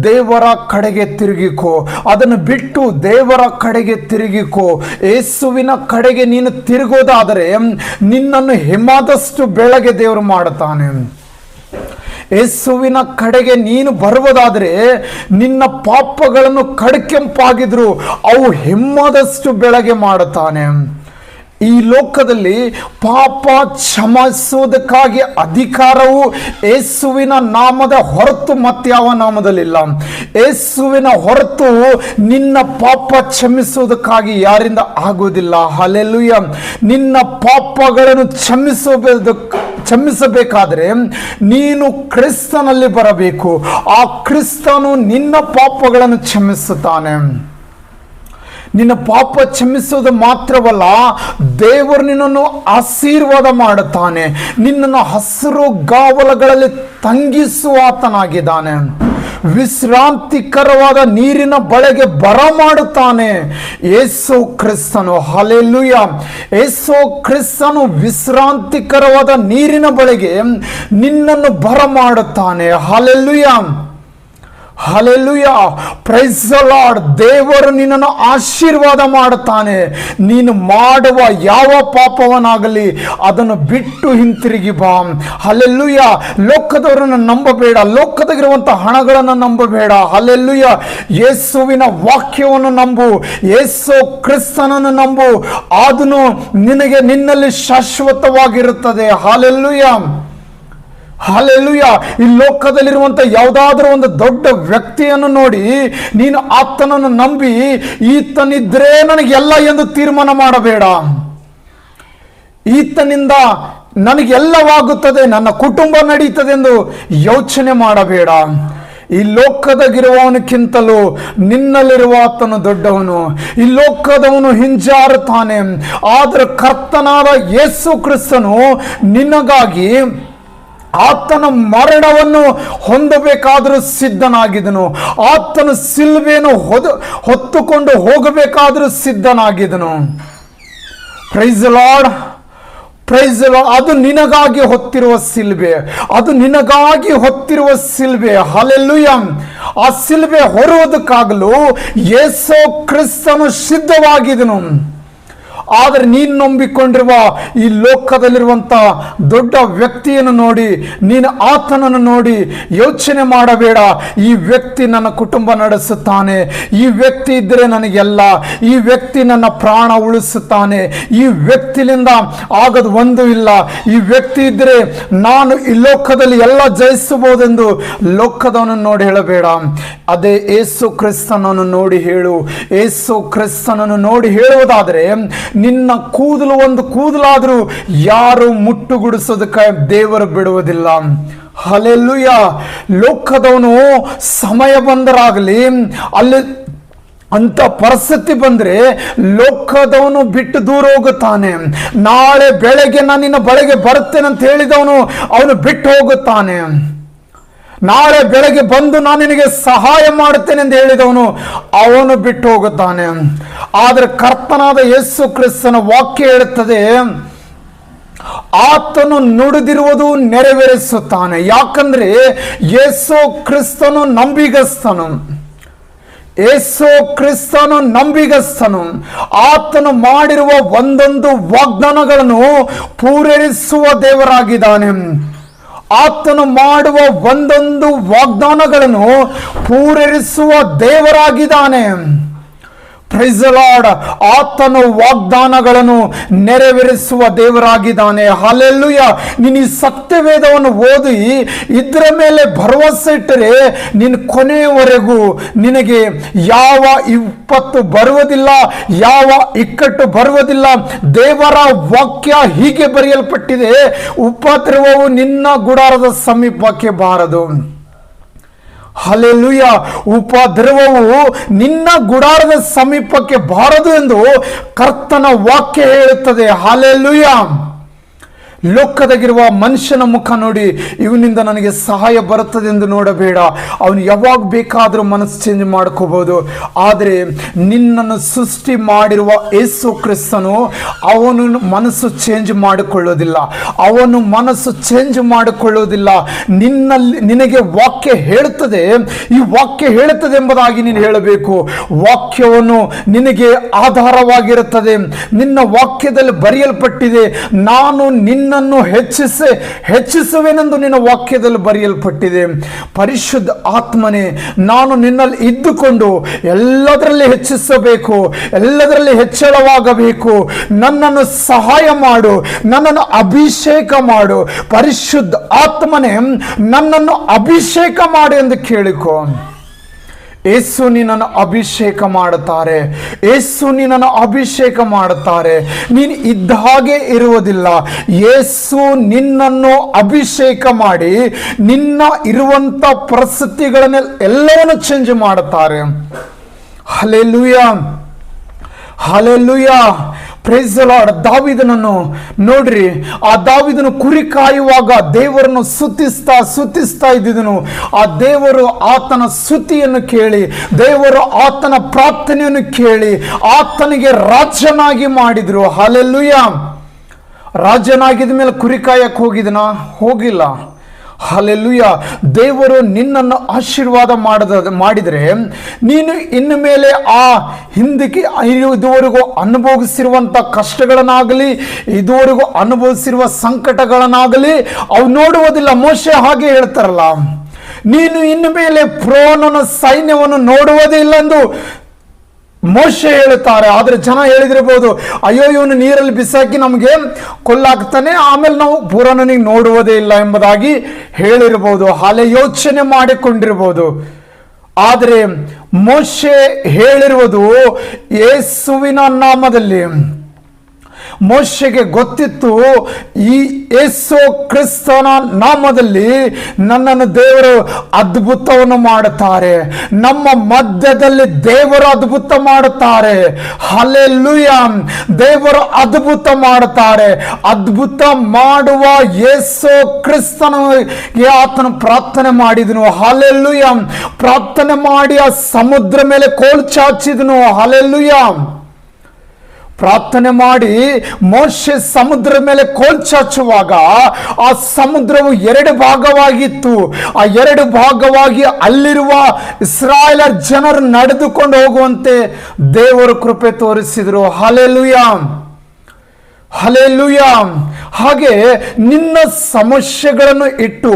ದೇವರ ಕಡೆಗೆ ತಿರುಗಿಕೋ. ಅದನ್ನು ಬಿಟ್ಟು ದೇವರ ಕಡೆಗೆ ತಿರುಗಿಕೋ. ಯೇಸುವಿನ ಕಡೆಗೆ ನೀನು ತಿರುಗೋದಾದರೆ ನಿನ್ನನ್ನು ಹಿಮದಷ್ಟು ಬೆಳಗ್ಗೆ ದೇವರು ಮಾಡುತ್ತಾನೆ. ಯೇಸುವಿನ ಕಡೆಗೆ ನೀನು ಬರುವುದಾದರೆ ನಿನ್ನ ಪಾಪಗಳನ್ನು ಕಡುಕೆಂಪಾಗಿದ್ರು ಅವು ಹಿಮ್ಮದಷ್ಟು ಬೆಳಗ್ಗೆ ಮಾಡುತ್ತಾನೆ. ಈ ಲೋಕದಲ್ಲಿ ಪಾಪ ಕ್ಷಮಿಸುವುದಕ್ಕಾಗಿ ಅಧಿಕಾರವು ಯೇಸುವಿನ ನಾಮದ ಹೊರತು ಮತ್ಯಾವ ನಾಮದಲ್ಲಿಲ್ಲ. ಯೇಸುವಿನ ಹೊರತು ನಿನ್ನ ಪಾಪ ಕ್ಷಮಿಸುವುದಕ್ಕಾಗಿ ಯಾರಿಂದ ಆಗುವುದಿಲ್ಲ. ಹಲ್ಲೆಲೂಯಾ. ನಿನ್ನ ಪಾಪಗಳನ್ನು ಕ್ಷಮಿಸಬೇಕಾದರೆ ನೀನು ಕ್ರಿಸ್ತನಲ್ಲಿ ಬರಬೇಕು. ಆ ಕ್ರಿಸ್ತನು ನಿನ್ನ ಪಾಪಗಳನ್ನು ಕ್ಷಮಿಸುತ್ತಾನೆ. ನಿನ್ನ ಪಾಪ ಕ್ಷಮಿಸುವುದು ಮಾತ್ರವಲ್ಲ, ದೇವರು ನಿನ್ನನ್ನು ಆಶೀರ್ವಾದ ಮಾಡುತ್ತಾನೆ. ನಿನ್ನನ್ನು ಹಸಿರು ಗಾವಲುಗಳಲ್ಲಿ ತಂಗಿಸುವ ಆತನಾಗಿದ್ದಾನೆ. ವಿಶ್ರಾಂತಿಕರವಾದ ನೀರಿನ ಬಳೆಗೆ ಬರಮಾಡುತ್ತಾನೆ ಯೇಸು ಕ್ರಿಸ್ತನು. ಹಲ್ಲೆಲೂಯಾ. ಯೇಸು ಕ್ರಿಸ್ತನು ವಿಶ್ರಾಂತಿಕರವಾದ ನೀರಿನ ಬಳೆಗೆ ನಿನ್ನನ್ನು ಬರಮಾಡುತ್ತಾನೆ. Hallelujah, hallelujah, praise the Lord. ದೇವರು ನಿನ್ನನ್ನು ಆಶೀರ್ವಾದ ಮಾಡುತ್ತಾನೆ. ನೀನು ಮಾಡುವ ಯಾವ ಪಾಪವನ್ನಾಗಲಿ ಅದನ್ನು ಬಿಟ್ಟು ಹಿಂತಿರುಗಿ ಬಾ. ಹಲ್ಲೆಲೂಯಾ. ಲೋಕದವರನ್ನು ನಂಬಬೇಡ, ಲೋಕದಾಗಿರುವಂತಹ ಹಣಗಳನ್ನು ನಂಬಬೇಡ. ಹಲ್ಲೆಲೂಯಾ. ಯೇಸುವಿನ ವಾಕ್ಯವನ್ನು ನಂಬು, ಯೇಸು ಕ್ರಿಸ್ತನನ್ನು ನಂಬು. ಅದನ್ನು ನಿನಗೆ ನಿನ್ನಲ್ಲಿ ಶಾಶ್ವತವಾಗಿರುತ್ತದೆ. Hallelujah, hallelujah. ಈ ಲೋಕದಲ್ಲಿರುವಂಥ ಯಾವುದಾದ್ರೂ ಒಂದು ದೊಡ್ಡ ವ್ಯಕ್ತಿಯನ್ನು ನೋಡಿ ನೀನು ಆತನನ್ನು ನಂಬಿ ಈತನಿದ್ರೆ ನನಗೆಲ್ಲ ಎಂದು ತೀರ್ಮಾನ ಮಾಡಬೇಡ. ಈತನಿಂದ ನನಗೆಲ್ಲವಾಗುತ್ತದೆ, ನನ್ನ ಕುಟುಂಬ ನಡೀತದೆ ಎಂದು ಯೋಚನೆ ಮಾಡಬೇಡ. ಈ ಲೋಕದಾಗಿರುವವನಕ್ಕಿಂತಲೂ ನಿನ್ನಲ್ಲಿರುವ ಆತನು ದೊಡ್ಡವನು. ಈ ಲೋಕದವನು ಹಿಂಜಾರುತ್ತಾನೆ, ಆದರೆ ಕರ್ತನಾದ ಯೇಸು ಕ್ರಿಸ್ತನು ನಿನಗಾಗಿ ಆತನ ಮರಣವನ್ನು ಹೊಂದಬೇಕಾದರೂ ಸಿದ್ಧನಾಗಿದ್ದನು. ಆತನ ಸಿಲ್ವೆಯನ್ನು ಹೊತ್ತುಕೊಂಡು ಹೋಗಬೇಕಾದರೂ ಸಿದ್ಧನಾಗಿದ್ದನು. Praise the Lord, praise the Lord. ಅದು ನಿನಗಾಗಿ ಹೊತ್ತಿರುವ ಸಿಲ್ವೆ, ಅದು ನಿನಗಾಗಿ ಹೊತ್ತಿರುವ ಸಿಲ್ವೆ. ಹಲ್ಲೆಲೂಯಾ. ಆ ಸಿಲ್ವೆ ಹೊರುವುದಕ್ಕಾಗಲು ಯೇಸು ಕ್ರಿಸ್ತನು ಸಿದ್ಧವಾಗಿದ್ದನು. ಆದರೆ ನೀನು ನಂಬಿಕೊಂಡಿರುವ ಈ ಲೋಕದಲ್ಲಿರುವಂಥ ದೊಡ್ಡ ವ್ಯಕ್ತಿಯನ್ನು ನೋಡಿ, ನೀನು ಆತನನ್ನು ನೋಡಿ ಯೋಚನೆ ಮಾಡಬೇಡ. ಈ ವ್ಯಕ್ತಿ ನನ್ನ ಕುಟುಂಬ ನಡೆಸುತ್ತಾನೆ, ಈ ವ್ಯಕ್ತಿ ಇದ್ದರೆ ನನಗೆಲ್ಲ, ಈ ವ್ಯಕ್ತಿ ನನ್ನ ಪ್ರಾಣ ಉಳಿಸುತ್ತಾನೆ, ಈ ವ್ಯಕ್ತಿಯಿಂದ ಆಗದು ಒಂದು ಇಲ್ಲ, ಈ ವ್ಯಕ್ತಿ ಇದ್ದರೆ ನಾನು ಈ ಲೋಕದಲ್ಲಿ ಎಲ್ಲ ಜಯಿಸಬಹುದೆಂದು ಲೋಕದವನನ್ನು ನೋಡಿ ಹೇಳಬೇಡ. ಅದೇ ಯೇಸು ಕ್ರಿಸ್ತನನ್ನು ನೋಡಿ ಹೇಳು. ಯೇಸು ಕ್ರಿಸ್ತನನ್ನು ನೋಡಿ ಹೇಳುವುದಾದರೆ ನಿನ್ನ ಕೂದಲು ಒಂದು ಕೂದಲಾದರೂ ಯಾರು ಮುಟ್ಟುಗುಡಿಸೋದಕ್ಕೆ ದೇವರು ಬಿಡುವುದಿಲ್ಲ. ಹಲ್ಲೆಲೂಯಾ. ಲೋಕದವನು ಸಮಯ ಬಂದರಾಗಲಿ, ಅಲ್ಲಿ ಅಂತ ಪರಿಸ್ಥಿತಿ ಬಂದರೆ ಲೋಕದವನು ಬಿಟ್ಟು ದೂರ ಹೋಗುತ್ತಾನೆ. ನಾಳೆ ಬೆಳಗ್ಗೆ ನಾನು ನಿನ್ನ ಬಳಿಗೆ ಬರುತ್ತೇನೆ ಅಂತ ಹೇಳಿದವನು ಅವನು ಬಿಟ್ಟು ಹೋಗುತ್ತಾನೆ. ನಾಳೆ ಬೆಳಗ್ಗೆ ಬಂದು ನಾನು ನಿನಗೆ ಸಹಾಯ ಮಾಡುತ್ತೇನೆ ಎಂದು ಹೇಳಿದವನು ಅವನು ಬಿಟ್ಟು ಹೋಗುತ್ತಾನೆ. ಆದರೆ ಕರ್ತನಾದ ಯೇಸು ಕ್ರಿಸ್ತನ ವಾಕ್ಯ ಹೇಳುತ್ತದೆ, ಆತನು ನುಡಿದಿರುವುದು ನೆರವೇರಿಸುತ್ತಾನೆ. ಯಾಕಂದ್ರೆ ಯೇಸು ಕ್ರಿಸ್ತನು ನಂಬಿಗಸ್ತನು, ಯೇಸು ಕ್ರಿಸ್ತನು ನಂಬಿಗಸ್ತನು. ಆತನು ಮಾಡಿರುವ ಒಂದೊಂದು ವಾಗ್ದಾನಗಳನ್ನು ಪೂರೈಸುವ ದೇವರಾಗಿದ್ದಾನೆ. ಆತನು ಮಾಡುವ ಒಂದೊಂದು ವಾಗ್ದಾನಗಳನ್ನು ಪೂರೈಸುವ ದೇವರಾಗಿದ್ದಾನೆ. Price the lord. ಆತನು ವಾಗ್ದಾನಗಳನ್ನು ನೆರವೇರಿಸುವ ದೇವರಾಗಿದ್ದಾನೆ. ಹಲ್ಲೆಲೂಯಾ. ನೀನು ಈ ಸತ್ಯವೇದವನ್ನು ಓದಿ ಇದರ ಮೇಲೆ ಭರವಸೆ ಇಟ್ಟರೆ ನಿನ್ನ ಕೊನೆಯವರೆಗೂ ನಿನಗೆ ಯಾವ ವಿಪತ್ತು ಬರುವುದಿಲ್ಲ, ಯಾವ ಇಕ್ಕಟ್ಟು ಬರುವುದಿಲ್ಲ. ದೇವರ ವಾಕ್ಯ ಹೀಗೆ ಬರೆಯಲ್ಪಟ್ಟಿದೆ, ಉಪದ್ರವವು ನಿನ್ನ ಗುಡಾರದ ಸಮೀಪಕ್ಕೆ ಬಾರದು. ಹಲ್ಲೆಲೂಯಾ. ಉಪದ್ರವವು ನಿನ್ನ ಗುಡಾರದ ಸಮೀಪಕ್ಕೆ ಬಾರದು ಎಂದು ಕರ್ತನ ವಾಕ್ಯ ಹೇಳುತ್ತದೆ. ಹಲ್ಲೆಲೂಯಾ. ಲೋಕದಾಗಿರುವ ಮನುಷ್ಯನ ಮುಖ ನೋಡಿ ಇವನಿಂದ ನನಗೆ ಸಹಾಯ ಬರುತ್ತದೆ ಎಂದು ನೋಡಬೇಡ. ಅವನು ಯಾವಾಗ ಬೇಕಾದರೂ ಮನಸ್ಸು ಚೇಂಜ್ ಮಾಡ್ಕೋಬಹುದು. ಆದರೆ ನಿನ್ನನ್ನು ಸೃಷ್ಟಿ ಮಾಡಿರುವ ಯೇಸು ಕ್ರಿಸ್ತನು ಅವನು ಮನಸ್ಸು ಚೇಂಜ್ ಮಾಡಿಕೊಳ್ಳೋದಿಲ್ಲ, ಅವನು ಮನಸ್ಸು ಚೇಂಜ್ ಮಾಡಿಕೊಳ್ಳೋದಿಲ್ಲ. ನಿನಗೆ ವಾಕ್ಯ ಹೇಳುತ್ತದೆ, ಈ ವಾಕ್ಯ ಹೇಳುತ್ತದೆ ಎಂಬುದಾಗಿ ನೀನು ಹೇಳಬೇಕು. ವಾಕ್ಯವನ್ನು ನಿನಗೆ ಆಧಾರವಾಗಿರುತ್ತದೆ. ನಿನ್ನ ವಾಕ್ಯದಲ್ಲಿ ಬರೆಯಲ್ಪಟ್ಟಿದೆ, ನಾನು ನಿನ್ನನ್ನು ಹೆಚ್ಚಿಸುವೆನೆಂದು ನಿನ್ನ ವಾಕ್ಯದಲ್ಲಿ ಬರೆಯಲ್ಪಟ್ಟಿದೆ. ಪರಿಶುದ್ಧ ಆತ್ಮನೇ, ನಾನು ನಿನ್ನಲ್ಲಿ ಇದ್ದುಕೊಂಡು ಎಲ್ಲದರಲ್ಲಿ ಹೆಚ್ಚಿಸಬೇಕು, ಎಲ್ಲದರಲ್ಲಿ ಹೆಚ್ಚಳವಾಗಬೇಕು. ನನ್ನನ್ನು ಸಹಾಯ ಮಾಡು, ನನ್ನನ್ನು ಅಭಿಷೇಕ ಮಾಡು. ಪರಿಶುದ್ಧ ಆತ್ಮನೇ, ನನ್ನನ್ನು ಅಭಿಷೇಕ ಮಾಡು ಎಂದು ಕೇಳಿಕೊ. ಯೇಸು ನಿನ್ನನ್ನು ಅಭಿಷೇಕ ಮಾಡುತ್ತಾರೆ, ಯೇಸು ನಿನ್ನನ್ನು ಅಭಿಷೇಕ ಮಾಡುತ್ತಾರೆ. ನೀನು ಇದ್ದ ಹಾಗೆ ಇರುವುದಿಲ್ಲ. ಯೇಸು ನಿನ್ನನ್ನು ಅಭಿಷೇಕ ಮಾಡಿ ನಿನ್ನ ಇರುವಂಥ ಪರಿಸ್ಥಿತಿಗಳನ್ನ ಎಲ್ಲವನ್ನು ಚೇಂಜ್ ಮಾಡುತ್ತಾರೆ. Hallelujah, hallelujah. Praise the lord. ದಾವೀದನನ್ನು ನೋಡ್ರಿ, ಆ ದಾವೀದನು ಕುರಿ ಕಾಯುವಾಗ ದೇವರನ್ನು ಸ್ತುತಿಸ್ತಾ ಇದ್ದಿದ್ದನು. ಆ ದೇವರು ಆತನ ಸ್ತುತಿಯನ್ನು ಕೇಳಿ, ದೇವರು ಆತನ ಪ್ರಾರ್ಥನೆಯನ್ನು ಕೇಳಿ ಆತನಿಗೆ ರಾಜನಾಗಿ ಮಾಡಿದ್ರು. ಹಲ್ಲೆಲೂಯಾ. ರಾಜನಾಗಿದ ಮೇಲೆ ಕುರಿ ಕಾಯಕ್ಕೆ ಹೋಗಿದನ? ಹೋಗಿಲ್ಲ. ಹಲ್ಲೆಲೂಯ. ದೇವರು ನಿನ್ನನ್ನು ಆಶೀರ್ವಾದ ಮಾಡಿದರೆ ನೀನು ಇನ್ನು ಮೇಲೆ ಆ ಹಿಂದಕ್ಕೆ ಇದುವರೆಗೂ ಅನುಭವಿಸಿರುವಂಥ ಕಷ್ಟಗಳನ್ನಾಗಲಿ ಇದುವರೆಗೂ ಅನುಭವಿಸಿರುವ ಸಂಕಟಗಳನ್ನಾಗಲಿ ಅವು ನೋಡುವುದಿಲ್ಲ. ಮೋಶೆ ಹಾಗೆ ಹೇಳ್ತಾರಲ್ಲ, ನೀನು ಇನ್ನು ಮೇಲೆ ಫರೋಹನ ಸೈನ್ಯವನ್ನು ನೋಡುವುದೇ ಇಲ್ಲ ಎಂದು ಮೋಶೆ ಹೇಳುತ್ತಾರೆ. ಆದರೆ ಜನ ಹೇಳಿದಿರಬಹುದು, ಅಯ್ಯೋ ಇವನು ನೀರಲ್ಲಿ ಬಿಸಾಕಿ ನಮಗೆ ಕೊಲ್ಲಾಗ್ತಾನೆ, ಆಮೇಲೆ ನಾವು ಫರೋಹನಿಗೆ ನೋಡುವುದೇ ಇಲ್ಲ ಎಂಬುದಾಗಿ ಹೇಳಿರಬಹುದು, ಹಾಲೆ ಯೋಚನೆ ಮಾಡಿಕೊಂಡಿರಬಹುದು. ಆದರೆ ಮೋಶೆ ಹೇಳಿರುವುದು ಯೇಸುವಿನ ನಾಮದಲ್ಲಿ. ಮೋಶೆಗೆ ಗೊತ್ತಿತ್ತು, ಈ ಯೇಸು ಕ್ರಿಸ್ತನ ನಾಮದಲ್ಲಿ ನನ್ನನ್ನು ದೇವರು ಅದ್ಭುತವನ್ನು ಮಾಡುತ್ತಾರೆ, ನಮ್ಮ ಮಧ್ಯದಲ್ಲಿ ದೇವರು ಅದ್ಭುತ ಮಾಡುತ್ತಾರೆ. ಹಲ್ಲೆಲೂಯಾ. ದೇವರು ಅದ್ಭುತ ಮಾಡುತ್ತಾರೆ. ಅದ್ಭುತ ಮಾಡುವ ಯೇಸು ಕ್ರಿಸ್ತನಿಗೆ ಆತನು ಪ್ರಾರ್ಥನೆ ಮಾಡಿದನು. ಹಲ್ಲೆಲೂಯಾ. ಪ್ರಾರ್ಥನೆ ಮಾಡಿ ಆ ಸಮುದ್ರ ಮೇಲೆ ಕೋಲು ಚಾಚಿದನು. ಹಲ್ಲೆಲೂಯಾ. ಪ್ರಾರ್ಥನೆ ಮಾಡಿ ಮೋಶೆ ಸಮುದ್ರದ ಮೇಲೆ ಕೋಲ್ ಚಾಚುವಾಗ ಆ ಸಮುದ್ರವು 2 ಭಾಗವಾಗಿತ್ತು. ಆ 2 ಭಾಗವಾಗಿ ಅಲ್ಲಿರುವ ಇಸ್ರಾಯೇಲರ ಜನರು ನಡೆದುಕೊಂಡು ಹೋಗುವಂತೆ ದೇವರು ಕೃಪೆ ತೋರಿಸಿದರು. Hallelujah, hallelujah. ಹಾಗೆ ನಿನ್ನ ಸಮಸ್ಯೆಗಳನ್ನು ಇಟ್ಟು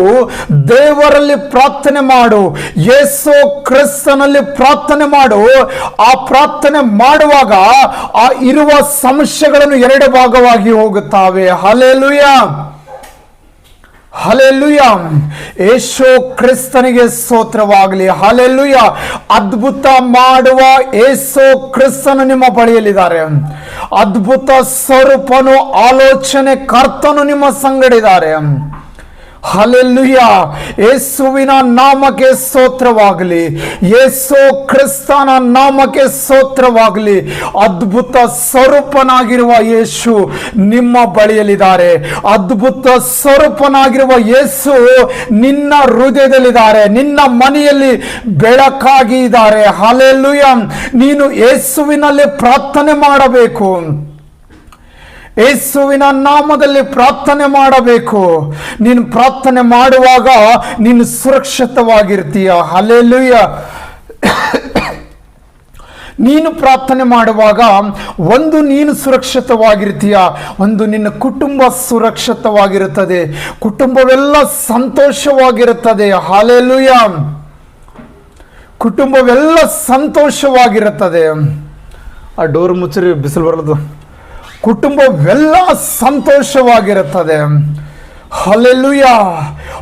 ದೇವರಲ್ಲಿ ಪ್ರಾರ್ಥನೆ ಮಾಡು, ಯೇಸು ಕ್ರಿಸ್ತನಲ್ಲಿ ಪ್ರಾರ್ಥನೆ ಮಾಡು. ಆ ಪ್ರಾರ್ಥನೆ ಮಾಡುವಾಗ ಆ ಇರುವ ಸಮಸ್ಯೆಗಳನ್ನು 2 ಭಾಗವಾಗಿ ಹೋಗುತ್ತವೆ. Hallelujah, hallelujah. ಯೇಸು ಕ್ರಿಸ್ತನಿಗೆ ಸ್ತೋತ್ರವಾಗಲಿ. ಹಲ್ಲೆಲೂಯಾ. ಅದ್ಭುತ ಮಾಡುವ ಯೇಸು ಕ್ರಿಸ್ತನು ನಿಮ್ಮ ಬಳಿಯಲ್ಲಿದ್ದಾರೆ. ಅದ್ಭುತ ಸ್ವರೂಪನು ಆಲೋಚನೆ ಕರ್ತನು ನಿಮ್ಮ ಸಂಗಡಿದ್ದಾರೆ. ಹಲ್ಲೆಲೂಯಾ. ಯೇಸುವಿನ ನಾಮಕ್ಕೆ ಸ್ತೋತ್ರವಾಗಲಿ. ಯೇಸು ಕ್ರಿಸ್ತನ ನಾಮಕ್ಕೆ ಸ್ತೋತ್ರವಾಗಲಿ. ಅದ್ಭುತ ಸ್ವರೂಪನಾಗಿರುವ ಯೇಸು ನಿಮ್ಮ ಬಳಿಯಲ್ಲಿದ್ದಾರೆ. ಅದ್ಭುತ ಸ್ವರೂಪನಾಗಿರುವ ಯೇಸು ನಿನ್ನ ಹೃದಯದಲ್ಲಿದ್ದಾರೆ, ನಿನ್ನ ಮನೆಯಲ್ಲಿ ಬೆಳಕಾಗಿ ಇದ್ದಾರೆ. ಹಲ್ಲೆಲೂಯಾ. ನೀನು ಯೇಸುವಿನಲ್ಲಿ ಪ್ರಾರ್ಥನೆ ಮಾಡಬೇಕು, ಯೇಸುವಿನ ನಾಮದಲ್ಲಿ ಪ್ರಾರ್ಥನೆ ಮಾಡಬೇಕು. ನೀನು ಪ್ರಾರ್ಥನೆ ಮಾಡುವಾಗ ನೀನು ಸುರಕ್ಷಿತವಾಗಿರ್ತೀಯ. ಹಲ್ಲೆಲೂಯಾ. ನೀನು ಪ್ರಾರ್ಥನೆ ಮಾಡುವಾಗ ಒಂದು ನೀನು ಸುರಕ್ಷಿತವಾಗಿರ್ತೀಯ, ಒಂದು ನಿನ್ನ ಕುಟುಂಬ ಸುರಕ್ಷಿತವಾಗಿರುತ್ತದೆ, ಕುಟುಂಬವೆಲ್ಲ ಸಂತೋಷವಾಗಿರುತ್ತದೆ. ಹಲ್ಲೆಲೂಯಾ. ಕುಟುಂಬವೆಲ್ಲ ಸಂತೋಷವಾಗಿರುತ್ತದೆ. ಆ ಡೋರ್ ಮುಚ್ಚರಿ, ಬಿಸಿಲು ಬರಲದು. ಕುಟುಂಬವೆಲ್ಲ ಸಂತೋಷವಾಗಿರುತ್ತದೆ. ಹಲ್ಲೆಲೂಯಾ.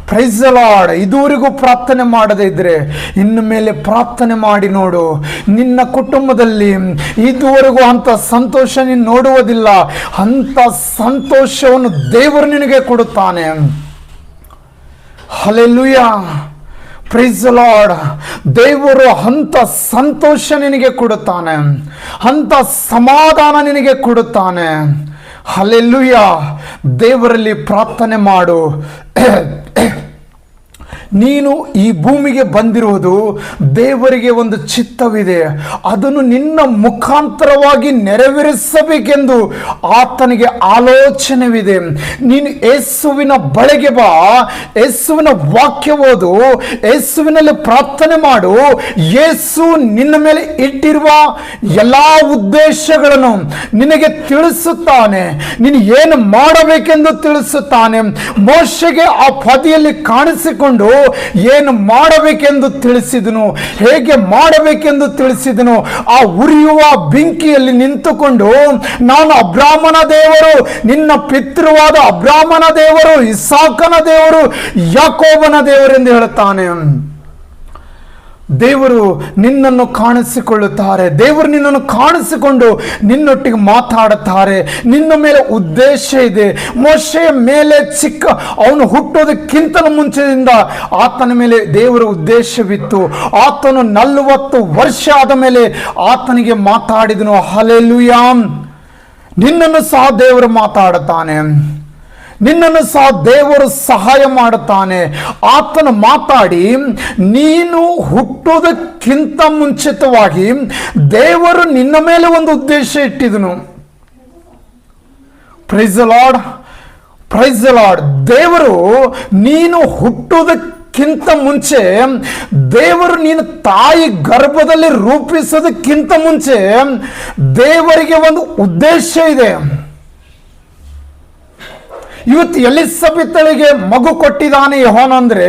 Praise the lord. ಇದುವರೆಗೂ ಪ್ರಾರ್ಥನೆ ಮಾಡದೇ ಇದ್ರೆ ಇನ್ನು ಮೇಲೆ ಪ್ರಾರ್ಥನೆ ಮಾಡಿ ನೋಡು. ನಿನ್ನ ಕುಟುಂಬದಲ್ಲಿ ಇದುವರೆಗೂ ಅಂತ ಸಂತೋಷ ನೀನು ನೋಡುವುದಿಲ್ಲ, ಅಂತ ಸಂತೋಷವನ್ನು ದೇವರು ನಿನಗೆ ಕೊಡುತ್ತಾನೆ. ಹಲ್ಲೆಲೂಯಾ. Praise the lord. ದೇವರು ಅಂತ ಸಂತೋಷ ನಿನಗೆ ಕೊಡುತ್ತಾನೆ, ಅಂತ ಸಮಾಧಾನ ನಿನಗೆ ಕೊಡುತ್ತಾನೆ. ಹಲ್ಲೆಲೂಯಾ. ದೇವರಲ್ಲಿ ಪ್ರಾರ್ಥನೆ ಮಾಡು. ನೀನು ಈ ಭೂಮಿಗೆ ಬಂದಿರುವುದು ದೇವರಿಗೆ ಒಂದು ಚಿತ್ತವಿದೆ, ಅದನ್ನು ನಿನ್ನ ಮುಖಾಂತರವಾಗಿ ನೆರವೇರಿಸಬೇಕೆಂದು ಆತನಿಗೆ ಆಲೋಚನೆವಿದೆ. ನೀನು ಯೇಸುವಿನ ಬಳಿಗೆ ಬಾ, ಯೇಸುವಿನ ವಾಕ್ಯ ಓದು, ಯೇಸುವಿನಲ್ಲಿ ಪ್ರಾರ್ಥನೆ ಮಾಡು. ಯೇಸು ನಿನ್ನ ಮೇಲೆ ಇಟ್ಟಿರುವ ಎಲ್ಲ ಉದ್ದೇಶಗಳನ್ನು ನಿನಗೆ ತಿಳಿಸುತ್ತಾನೆ, ನೀನು ಏನು ಮಾಡಬೇಕೆಂದು ತಿಳಿಸುತ್ತಾನೆ. ಮೋಶೆಗೆ ಆ ಪದಿಯಲ್ಲಿ ಕಾಣಿಸಿಕೊಂಡು ಏನು ಮಾಡಬೇಕೆಂದು ತಿಳಿಸಿದನು, ಹೇಗೆ ಮಾಡಬೇಕೆಂದು ತಿಳಿಸಿದನು. ಆ ಉರಿಯುವ ಬೆಂಕಿಯಲ್ಲಿ ನಿಂತುಕೊಂಡು, ನಾನು ಅಬ್ರಾಮನ ದೇವರು, ನಿನ್ನ ಪಿತೃವಾದ ಅಬ್ರಾಮನ ದೇವರು, ಇಸಾಕನ ದೇವರು, ಯಾಕೋಬನ ದೇವರು ಎಂದು ಹೇಳುತ್ತಾನೆ. ದೇವರು ನಿನ್ನನ್ನು ಕಾಣಿಸಿಕೊಳ್ಳುತ್ತಾರೆ. ದೇವರು ನಿನ್ನನ್ನು ಕಾಣಿಸಿಕೊಂಡು ನಿನ್ನೊಟ್ಟಿಗೆ ಮಾತಾಡುತ್ತಾರೆ. ನಿನ್ನ ಮೇಲೆ ಉದ್ದೇಶ ಇದೆ. ಮೋಶೆಯ ಮೇಲೆ ಅವನು ಹುಟ್ಟೋದಕ್ಕಿಂತಲೂ ಮುಂಚೆಯಿಂದ ಆತನ ಮೇಲೆ ದೇವರ ಉದ್ದೇಶವಿತ್ತು. ಆತನು 40 ವರ್ಷ ಆದ ಮೇಲೆ ಆತನಿಗೆ ಮಾತಾಡಿದನು. ಹಲ್ಲೆಲೂಯಾ. ನಿನ್ನನ್ನು ಸಹ ದೇವರು ಮಾತಾಡುತ್ತಾನೆ, ನಿನ್ನನ್ನು ಸಹ ದೇವರು ಸಹಾಯ ಮಾಡುತ್ತಾನೆ. ಆತನು ಮಾತಾಡಿ ನೀನು ಹುಟ್ಟೋದಕ್ಕಿಂತ ಮುಂಚಿತವಾಗಿ ದೇವರು ನಿನ್ನ ಮೇಲೆ ಒಂದು ಉದ್ದೇಶ ಇಟ್ಟಿದನು. Praise the Lord. Praise the lord. ದೇವರು ನೀನು ಹುಟ್ಟುವುದಕ್ಕಿಂತ ಮುಂಚೆ, ದೇವರು ನೀನು ತಾಯಿ ಗರ್ಭದಲ್ಲಿ ರೂಪಿಸೋದಕ್ಕಿಂತ ಮುಂಚೆ ದೇವರಿಗೆ ಒಂದು ಉದ್ದೇಶ ಇದೆ. ಇವತ್ತು ಎಲಿಸಬೆತಳಿಗೆ ಮಗು ಕೊಟ್ಟಿದ್ದಾನೆ ಯೋಹಾನ ಅಂದ್ರೆ,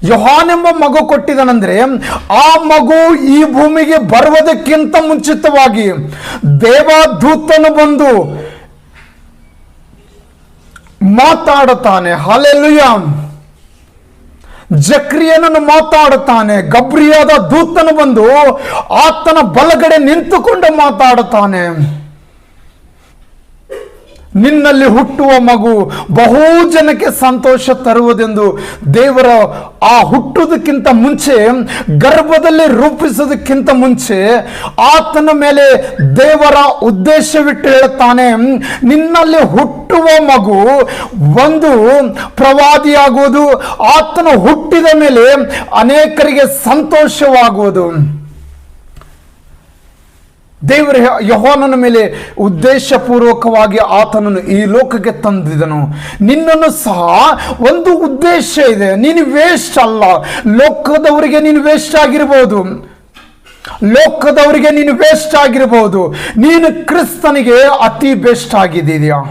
ಯೋಹಾನೆಂಬ ಮಗು ಕೊಟ್ಟಿದ್ದಾನಂದ್ರೆ, ಆ ಮಗು ಈ ಭೂಮಿಗೆ ಬರುವುದಕ್ಕಿಂತ ಮುಂಚಿತವಾಗಿ ದೇವದೂತನು ಬಂದು ಮಾತಾಡುತ್ತಾನೆ. ಹಲ್ಲೆಲೂಯಾ. ಜಕ್ರಿಯನನ್ನು ಮಾತಾಡುತ್ತಾನೆ. ಗಬ್ರಿಯಾದ ದೂತನು ಬಂದು ಆತನ ಬಲಗಡೆ ನಿಂತುಕೊಂಡು ಮಾತಾಡುತ್ತಾನೆ. ನಿನ್ನಲ್ಲಿ ಹುಟ್ಟುವ ಮಗು ಬಹು ಜನಕ್ಕೆ ಸಂತೋಷ ತರುವುದೆಂದು ದೇವರ ಆ ಹುಟ್ಟುವುದಕ್ಕಿಂತ ಮುಂಚೆ, ಗರ್ಭದಲ್ಲಿ ರೂಪಿಸೋದಕ್ಕಿಂತ ಮುಂಚೆ ಆತನ ಮೇಲೆ ದೇವರ ಉದ್ದೇಶವಿಟ್ಟು ಹೇಳುತ್ತಾನೆ, ನಿನ್ನಲ್ಲಿ ಹುಟ್ಟುವ ಮಗು ಒಂದು ಪ್ರವಾದಿಯಾಗುವುದು, ಆತನ ಹುಟ್ಟಿದ ಮೇಲೆ ಅನೇಕರಿಗೆ ಸಂತೋಷವಾಗುವುದು. ದೇವರ ಯೋಹಾನನ ಮೇಲೆ ಉದ್ದೇಶಪೂರ್ವಕವಾಗಿ ಆತನನ್ನು ಈ ಲೋಕಕ್ಕೆ ತಂದಿದನು. ನಿನ್ನನ್ನು ಸಹ ಒಂದು ಉದ್ದೇಶ ಇದೆ. ನೀನು ವೇಸ್ಟ್ ಅಲ್ಲ. ಲೋಕದವರಿಗೆ ನೀನು ವೇಸ್ಟ್ ಆಗಿರಬಹುದು, ಲೋಕದವರಿಗೆ ನೀನು ವೇಸ್ಟ್ ಆಗಿರಬಹುದು. ನೀನು ಕ್ರಿಸ್ತನಿಗೆ ಅತಿ ಬೆಸ್ಟ್ ಆಗಿದೆಯಾ?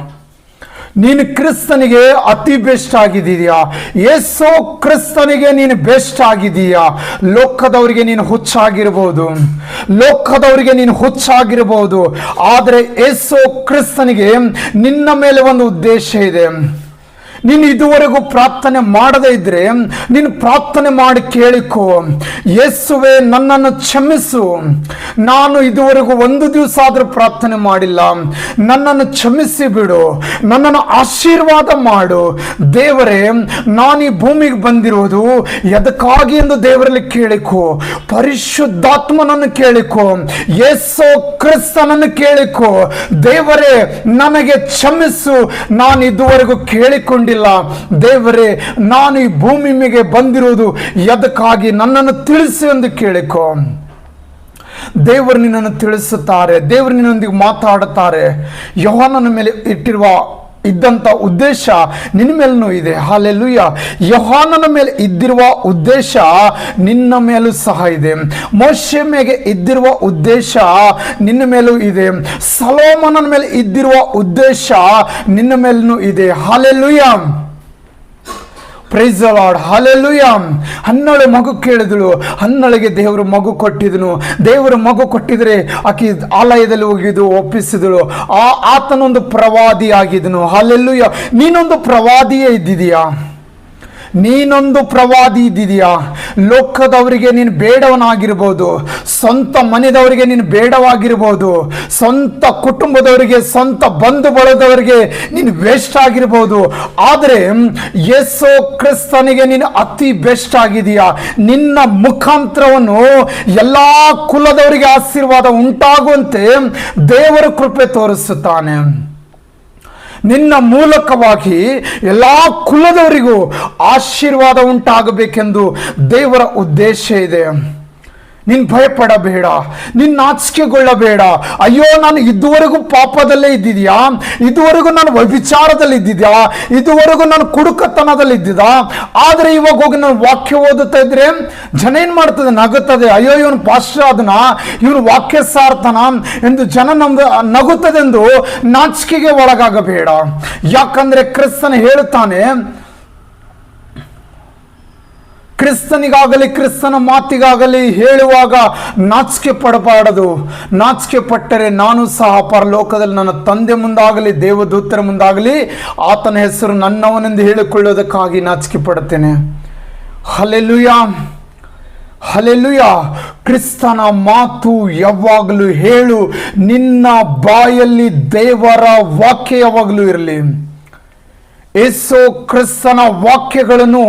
ನೀನು ಕ್ರಿಸ್ತನಿಗೆ ಅತಿ ಬೆಸ್ಟ್ ಆಗಿದೆಯಾ? ಯೇಸು ಕ್ರಿಸ್ತನಿಗೆ ನೀನು ಬೆಸ್ಟ್ ಆಗಿದೆಯಾ? ಲೋಕದವರಿಗೆ ನೀನು ಹುಚ್ಚಾಗಿರಬಹುದು, ಲೋಕದವರಿಗೆ ನೀನು ಹುಚ್ಚಾಗಿರಬಹುದು, ಆದರೆ ಯೇಸು ಕ್ರಿಸ್ತನಿಗೆ ನಿನ್ನ ಮೇಲೆ ಒಂದು ಉದ್ದೇಶ ಇದೆ. ನೀನು ಇದುವರೆಗೂ ಪ್ರಾರ್ಥನೆ ಮಾಡದೇ ಇದ್ರೆ ನೀನು ಪ್ರಾರ್ಥನೆ ಮಾಡಿ ಕೇಳಿಕೋ, ಯೇಸುವೆ ನನ್ನನ್ನು ಕ್ಷಮಿಸು, ನಾನು ಇದುವರೆಗೂ ಒಂದು ದಿವಸ ಆದರೂ ಪ್ರಾರ್ಥನೆ ಮಾಡಿಲ್ಲ, ನನ್ನನ್ನು ಕ್ಷಮಿಸಿ ಬಿಡು, ನನ್ನನ್ನು ಆಶೀರ್ವಾದ ಮಾಡು. ದೇವರೇ, ನಾನು ಈ ಭೂಮಿಗೆ ಬಂದಿರೋದು ಎದಕ್ಕಾಗಿ ಎಂದು ದೇವರಲ್ಲಿ ಕೇಳಿಕೋ. ಪರಿಶುದ್ಧಾತ್ಮನನ್ನು ಕೇಳಿಕೋ, ಯೇಸು ಕ್ರಿಸ್ತನನ್ನು ಕೇಳಿಕೋ. ದೇವರೇ ನನಗೆ ಕ್ಷಮಿಸು, ನಾನು ಇದುವರೆಗೂ ಕೇಳಿಕೊಂಡು ದೇವರೇ, ನಾನು ಈ ಭೂಮಿ ಮೇಲೆ ಬಂದಿರುವುದು ಎದಕ್ಕಾಗಿ ನನ್ನನ್ನು ತಿಳಿಸಿ ಎಂದು ಕೇಳಿಕೋ. ದೇವರು ನಿನ್ನನ್ನು ತಿಳಿಸುತ್ತಾರೆ, ದೇವರು ನಿನ್ನೊಂದಿಗೆ ಮಾತಾಡುತ್ತಾರೆ. ಯೋಹಾನನ ಮೇಲೆ ಇದ್ದಂಥ ಉದ್ದೇಶ ನಿನ್ನ ಮೇಲೂ ಇದೆ. ಹಲ್ಲೆಲೂಯಾ. ಯೋಹಾನನ ಮೇಲೆ ಇದ್ದಿರುವ ಉದ್ದೇಶ ನಿನ್ನ ಮೇಲೂ ಸಹ ಇದೆ. ಮೋಶೆ ಮೇಲೆ ಇದ್ದಿರುವ ಉದ್ದೇಶ ನಿನ್ನ ಮೇಲೂ ಇದೆ. ಸೊಲೊಮೋನನ ಮೇಲೆ ಇದ್ದಿರುವ ಉದ್ದೇಶ ನಿನ್ನ ಮೇಲೂ ಇದೆ. Hallelujah. Praise the Lord. Hallelujah. ಹನ್ನಳು ಮಗು ಕೇಳಿದಳು, ಹನ್ನಳಿಗೆ ದೇವರು ಮಗು ಕೊಟ್ಟಿದನು. ದೇವರು ಮಗು ಕೊಟ್ಟಿದ್ರೆ ಆಕೆ ಆಲಯದಲ್ಲಿ ಹೋಗಿದ್ದು ಒಪ್ಪಿಸಿದಳು. ಆತನೊಂದು ಪ್ರವಾದಿ ಆಗಿದನು. ಹಲ್ಲೆಲೂಯಾ. ನೀನೊಂದು ಪ್ರವಾದಿಯೇ ಇದ್ದಿದೆಯಾ? ನೀನೊಂದು ಪ್ರವಾದಿ ಇದ್ದಿದೆಯಾ? ಲೋಕದವರಿಗೆ ನೀನು ಬೇಡವನಾಗಿರ್ಬೋದು, ಸ್ವಂತ ಮನೆಯವರಿಗೆ ನೀನು ಬೇಡವಾಗಿರ್ಬೋದು, ಸ್ವಂತ ಕುಟುಂಬದವರಿಗೆ, ಸ್ವಂತ ಬಂಧು ಬಳಗದವರಿಗೆ ನೀನು ವೇಸ್ಟ್ ಆಗಿರ್ಬೋದು, ಆದರೆ ಯೇಸು ಕ್ರಿಸ್ತನಿಗೆ ನೀನು ಅತಿ ಬೆಸ್ಟ್ ಆಗಿದೆಯಾ? ನಿನ್ನ ಮುಖಾಂತರವನ್ನು ಎಲ್ಲ ಕುಲದವರಿಗೆ ಆಶೀರ್ವಾದ ಉಂಟಾಗುವಂತೆ ದೇವರ ಕೃಪೆ ತೋರಿಸುತ್ತಾನೆ. ನಿನ್ನ ಮೂಲಕವಾಗಿ ಎಲ್ಲ ಕುಲದವರಿಗೂ ಆಶೀರ್ವಾದ ಉಂಟಾಗಬೇಕೆಂದು ದೇವರ ಉದ್ದೇಶ ಇದೆ. ನೀನು ಭಯಪಡಬೇಡ, ನೀನು ನಾಚಿಕೆಗೊಳ್ಳಬೇಡ. ಅಯ್ಯೋ, ನಾನು ಇದುವರೆಗೂ ಪಾಪದಲ್ಲೇ ಇದ್ದಿದ್ಯಾ? ಇದುವರೆಗೂ ನಾನು ವ್ಯಭಿಚಾರದಲ್ಲಿ ಇದ್ದಿದ್ಯಾ? ಇದುವರೆಗೂ ನಾನು ಕುಡುಕತನದಲ್ಲಿ ಇದ್ದಿದ್ದ? ಆದರೆ ಇವಾಗ ಹೋಗಿ ನಾನು ವಾಕ್ಯ ಓದುತ್ತಾ ಇದ್ರೆ ಜನ ಏನು ಮಾಡ್ತದೆ? ನಗುತ್ತದೆ. ಅಯ್ಯೋ, ಇವನು ಪಾಸ್ಟರ್ ಅದನ್ನ, ಇವನು ವಾಕ್ಯ ಸಾರ್ತನ ಎಂದು ಜನ ನಮ್ದು ನಗುತ್ತದೆಂದು ನಾಚಿಕೆಗೆ ಒಳಗಾಗಬೇಡ. ಯಾಕಂದ್ರೆ ಕ್ರಿಸ್ತನ ಹೇಳುತ್ತಾನೆ, ಕ್ರಿಸ್ತನಿಗಾಗಲಿ ಕ್ರಿಸ್ತನ ಮಾತಿಗಾಗಲಿ ಹೇಳುವಾಗ ನಾಚಿಕೆ ಪಡಬಾರದು. ನಾಚಿಕೆ ಪಟ್ಟರೆ ನಾನು ಸಹ ಪರಲೋಕದಲ್ಲಿ ನನ್ನ ತಂದೆ ಮುಂದಾಗಲಿ ದೇವದೂತರ ಮುಂದಾಗಲಿ ಆತನ ಹೆಸರು ನನ್ನವನೆಂದು ಹೇಳಿಕೊಳ್ಳೋದಕ್ಕಾಗಿ ನಾಚಿಕೆ ಪಡುತ್ತೇನೆ. ಹಲ್ಲೆಲೂಯಾ. ಹಲ್ಲೆಲೂಯಾ. ಕ್ರಿಸ್ತನ ಮಾತು ಯಾವಾಗಲೂ ಹೇಳು. ನಿನ್ನ ಬಾಯಲ್ಲಿ ದೇವರ ವಾಕ್ಯ ಯಾವಾಗಲೂ ಇರಲಿ. ಯೇಸು ಕ್ರಿಸ್ತನ ವಾಕ್ಯಗಳನ್ನು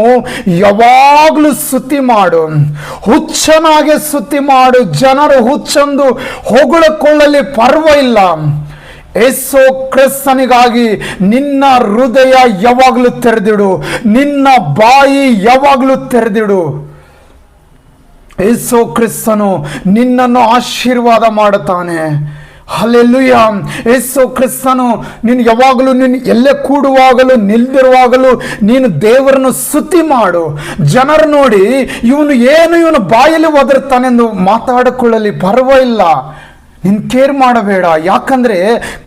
ಯಾವಾಗಲೂ ಸ್ತುತಿ ಮಾಡು, ಹುಚ್ಚನಾಗೆ ಸ್ತುತಿ ಮಾಡು. ಜನರು ಹುಚ್ಚೆಂದು ಹೊಗಳಿಕೊಳ್ಳಲಿ, ಪರ್ವಾಗಿಲ್ಲ. ಯೇಸು ಕ್ರಿಸ್ತನಿಗಾಗಿ ನಿನ್ನ ಹೃದಯ ಯಾವಾಗಲೂ ತೆರೆದಿಡು, ನಿನ್ನ ಬಾಯಿ ಯಾವಾಗಲೂ ತೆರೆದಿಡು. ಯೇಸು ಕ್ರಿಸ್ತನು ನಿನ್ನನ್ನು ಆಶೀರ್ವಾದ ಮಾಡುತ್ತಾನೆ. ಹಲ್ಲೆಲೂಯ. ಯೇಸು ಕ್ರಿಸ್ತನು ನೀನು ಯಾವಾಗಲೂ ನೀನು ಎಲ್ಲೇ ಕೂಡುವಾಗಲೂ ನಿಲ್ದಿರುವಾಗಲೂ ನೀನು ದೇವರನ್ನು ಸ್ತುತಿ ಮಾಡು. ಜನರು ನೋಡಿ ಇವನು ಬಾಯಲ್ಲಿ ಒದರುತ್ತಾನೆಂದು ಮಾತಾಡಿಕೊಳ್ಳಲಿ, ಪರವಾಗಿಲ್ಲ, ನೀನು ಕೇರ್ ಮಾಡಬೇಡ, ಯಾಕಂದ್ರೆ